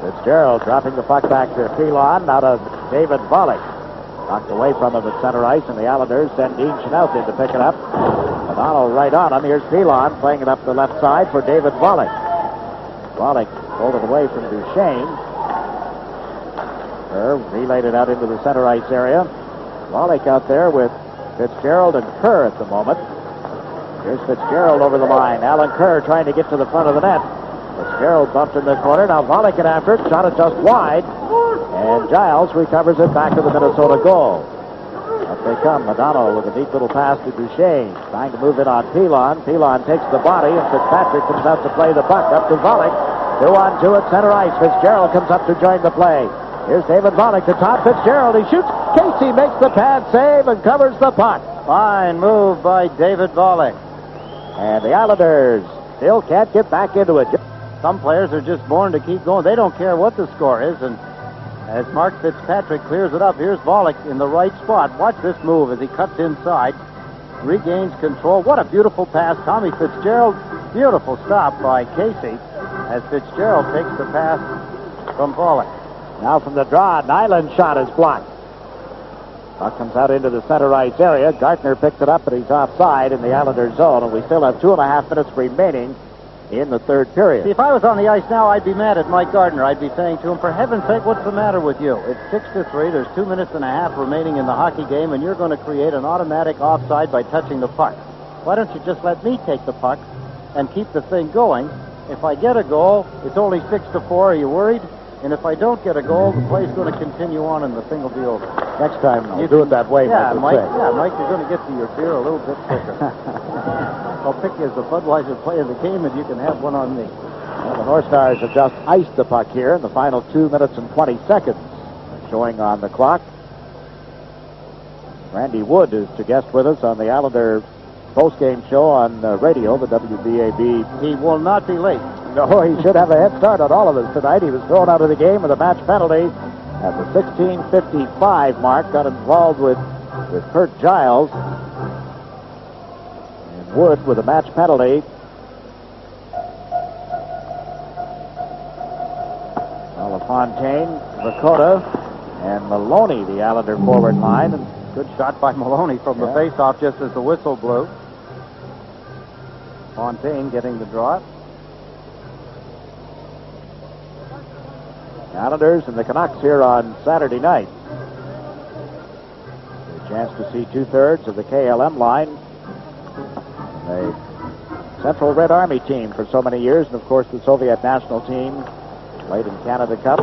Fitzgerald dropping the puck back to Phelan. Now to David Volek. Knocked away from him at center ice, and the Islanders send Dean Chenault in to pick it up. O'Donnell right on him. Here's Phelan playing it up the left side for David Volek. Volek pulled it away from Duchesne. Kerr relayed it out into the center ice area. Volek out there with Fitzgerald and Kerr at the moment. Here's Fitzgerald over the line. Alan Kerr trying to get to the front of the net. Fitzgerald bumped in the corner. Now Volek get after it. Shot it just wide. And Giles recovers it back to the Minnesota goal. Up they come. Madonna with a neat little pass to Duchesne. Trying to move it on Phelan. Phelan takes the body, and Fitzpatrick comes out to play the puck. Up to Volek. 2-on-2 at center ice. Fitzgerald comes up to join the play. Here's David Volek to Todd Fitzgerald. He shoots. Casey makes the pad save and covers the puck. Fine move by David Volek. And the Islanders still can't get back into it. Some players are just born to keep going. They don't care what the score is. And as Mark Fitzpatrick clears it up, here's Volek in the right spot. Watch this move as he cuts inside, regains control. What a beautiful pass. Tommy Fitzgerald, beautiful stop by Casey as Fitzgerald takes the pass from Volek. Now from the draw, Nyland's shot is blocked. Puck comes out into the center ice area. Gartner picks it up, but he's offside in the Islanders' zone, and we still have 2.5 minutes remaining in the third period. See, if I was on the ice now, I'd be mad at Mike Gardner. I'd be saying to him, for heaven's sake, what's the matter with you? It's 6-3. There's 2 minutes and a half remaining in the hockey game, and you're going to create an automatic offside by touching the puck. Why don't you just let me take the puck and keep the thing going? If I get a goal, it's only 6-4. Are you worried? And if I don't get a goal, the play's going to continue on, and the thing will be over. Next time, you do it that way, yeah, Mike. Say. Yeah, Mike, you're going to get to your beer a little bit quicker. I'll pick you as the Budweiser player of the game, and you can have one on me. Well, the North Stars have just iced the puck here in the final 2 minutes and 20 seconds. Showing on the clock. Randy Wood is to guest with us on the Islander post-game show on radio, the WBAB. He will not be late. No, he should have a head start on all of us tonight. He was thrown out of the game with a match penalty at the 16:55 mark. Got involved with Kurt Giles. And Wood with a match penalty. LaFontaine, Lakota, and Maloney, the Islander forward line. And good shot by Maloney from the face-off just as the whistle blew. Fontaine getting the draw. Islanders and the Canucks here on Saturday night. A chance to see 2/3 of the KLM line. A Central Red Army team for so many years, and of course the Soviet national team played in Canada Cup.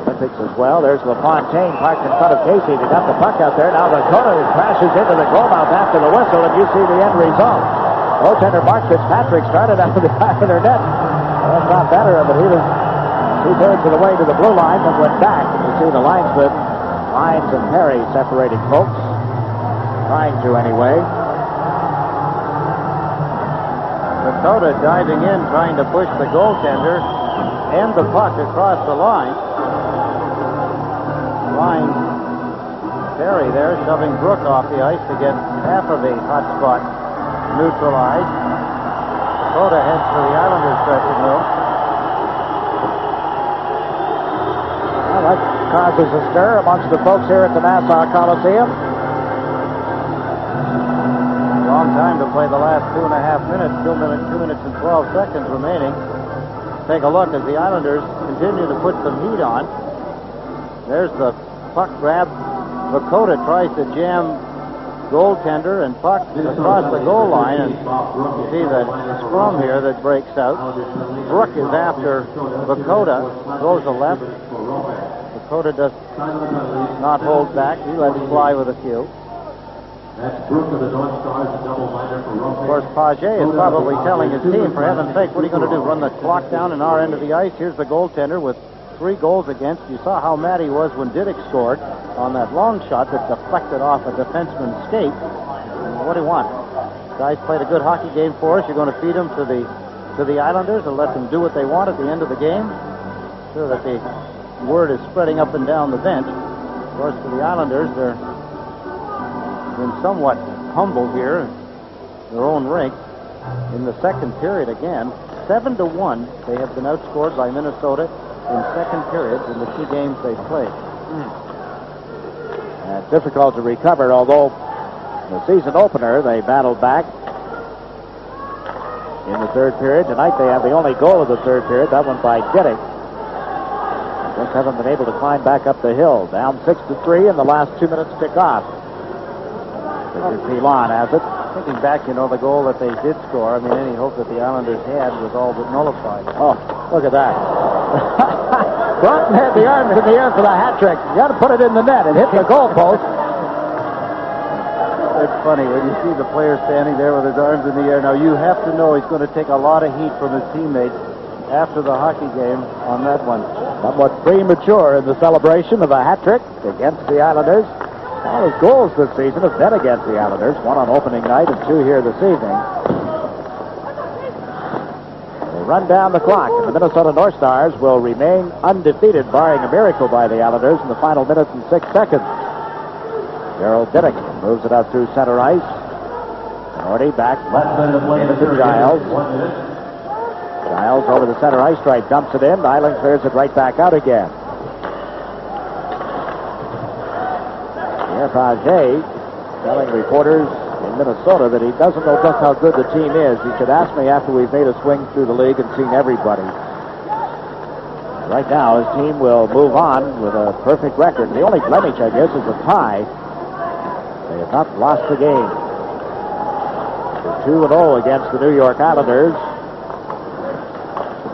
Olympics as well. There's LaFontaine parked in front of Casey. They got the puck out there. Now Dakota crashes into the goalmouth after the whistle, and you see the end result. Goaltender Mark Fitzpatrick started out of the Islander net. That's not better, but he was 2/3 of the way to the blue line and went back. You see the linesman, Hines and Perry separating folks. Trying to anyway. Dakota diving in, trying to push the goaltender and the puck across the line. Perry there shoving Brook off the ice to get half of the hot spot neutralized. Dakota heads for the Islanders dressing room. Well, that causes a stir amongst the folks here at the Nassau Coliseum. Long time to play the last 2.5 minutes. 2 minutes and 12 seconds remaining. Take a look as the Islanders continue to put some heat on. There's the puck grab. Dakota tries to jam goaltender and puck across the goal line, and you see the scrum here that breaks out. Brook is after Dakota, goes to left. Dakota does not hold back. He lets fly with a few. That's Brook of the North Stars, a double-minor for Rope. Of course, Paget is probably telling his team, for heaven's sake, what are you going to do? Run the clock down in our end of the ice? Here's the goaltender with 3 goals against. You saw how mad he was when Diddick scored on that long shot that deflected off a defenseman's skate. What do you want? Guys played a good hockey game for us. You're going to feed them to the Islanders and let them do what they want at the end of the game? Sure that the word is spreading up and down the bench. Of course, for the Islanders, they're been somewhat humbled here in their own rink. In the second period again, 7-1, they have been outscored by Minnesota in second periods in the 2 games they played. Difficult to recover, although the season opener they battled back in the 3rd period. Tonight they have the only goal of the 3rd period, that one by Diddick. Just haven't been able to climb back up the hill. Down 6-3, and the last 2 minutes tick off. Richard Pilon has it. Thinking back, the goal that they did score, any hope that the Islanders had was all but nullified. Oh, look at that. Broughton had the arms in the air for the hat trick. You got to put it in the net. It hit the goalpost. It's funny when you see the player standing there with his arms in the air. Now, you have to know he's going to take a lot of heat from his teammates after the hockey game on that one. Somewhat premature in the celebration of a hat trick against the Islanders. All his goals this season have been against the Islanders. 1 on opening night and 2 here this evening. They run down the clock, and the Minnesota North Stars will remain undefeated, barring a miracle by the Islanders in the final minute and 6 seconds. Gerald Diddick moves it out through center ice. Norty back into Giles. Giles over the center ice stripe, dumps it in. Nyland clears it right back out again. Paget telling reporters in Minnesota that he doesn't know just how good the team is. He said, ask me after we've made a swing through the league and seen everybody. Right now, his team will move on with a perfect record. The only blemish, I guess, is a tie. They have not lost the game. They're 2-0 against the New York Islanders.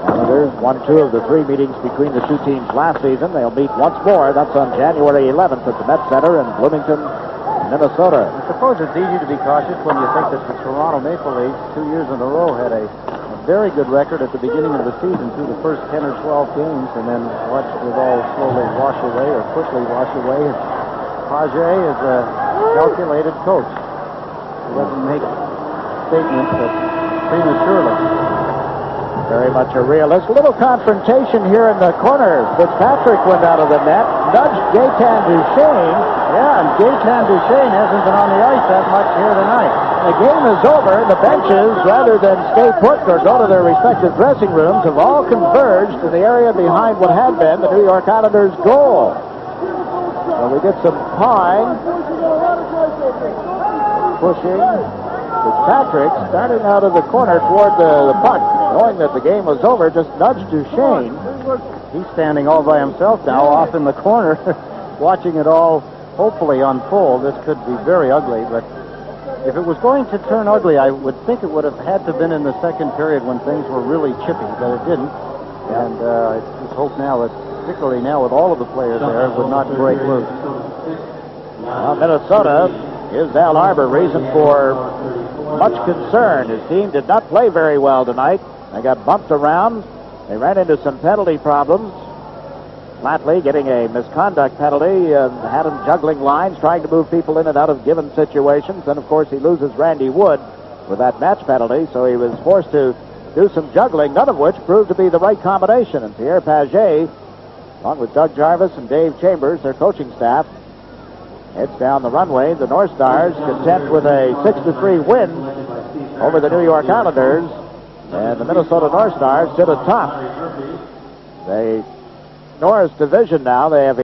Islanders won 2 of the 3 meetings between the 2 teams last season. They'll meet once more. That's on January 11th at the Met Center in Bloomington, Minnesota. I suppose it's easy to be cautious when you think that the Toronto Maple Leafs 2 years in a row had a very good record at the beginning of the season through the first 10 or 12 games, and then watched it all slowly wash away or quickly wash away. Paget is a calculated coach. He doesn't make statements prematurely. Very much a realist. A little confrontation here in the corner. Fitzpatrick went out of the net, nudged Gaetan Duchesne. Yeah, and Gaetan Duchesne hasn't been on the ice that much here tonight. The game is over. The benches, rather than stay put or go to their respective dressing rooms, have all converged in the area behind what had been the New York Islanders' goal. So we get some pawing, pushing. Fitzpatrick, starting out of the corner toward the puck, knowing that the game was over, just nudged Duchesne. He's standing all by himself now off in the corner, watching it all hopefully unfold. This could be very ugly, but if it was going to turn ugly, I would think it would have had to have been in the second period when things were really chippy, but it didn't. And I just hope now that, particularly now with all of the players there, it would not break loose. Well, Minnesota is Al Arbor reason for much concern. His team did not play very well tonight. They got bumped around. They ran into some penalty problems. Flatley getting a misconduct penalty, had him juggling lines, trying to move people in and out of given situations. And, of course, he loses Randy Wood with that match penalty, so he was forced to do some juggling, none of which proved to be the right combination. And Pierre Paget, along with Doug Jarvis and Dave Chambers, their coaching staff, heads down the runway. The North Stars content with a 6-3 win over the New York Islanders, and the Minnesota North Stars sit atop the Norris division now. They have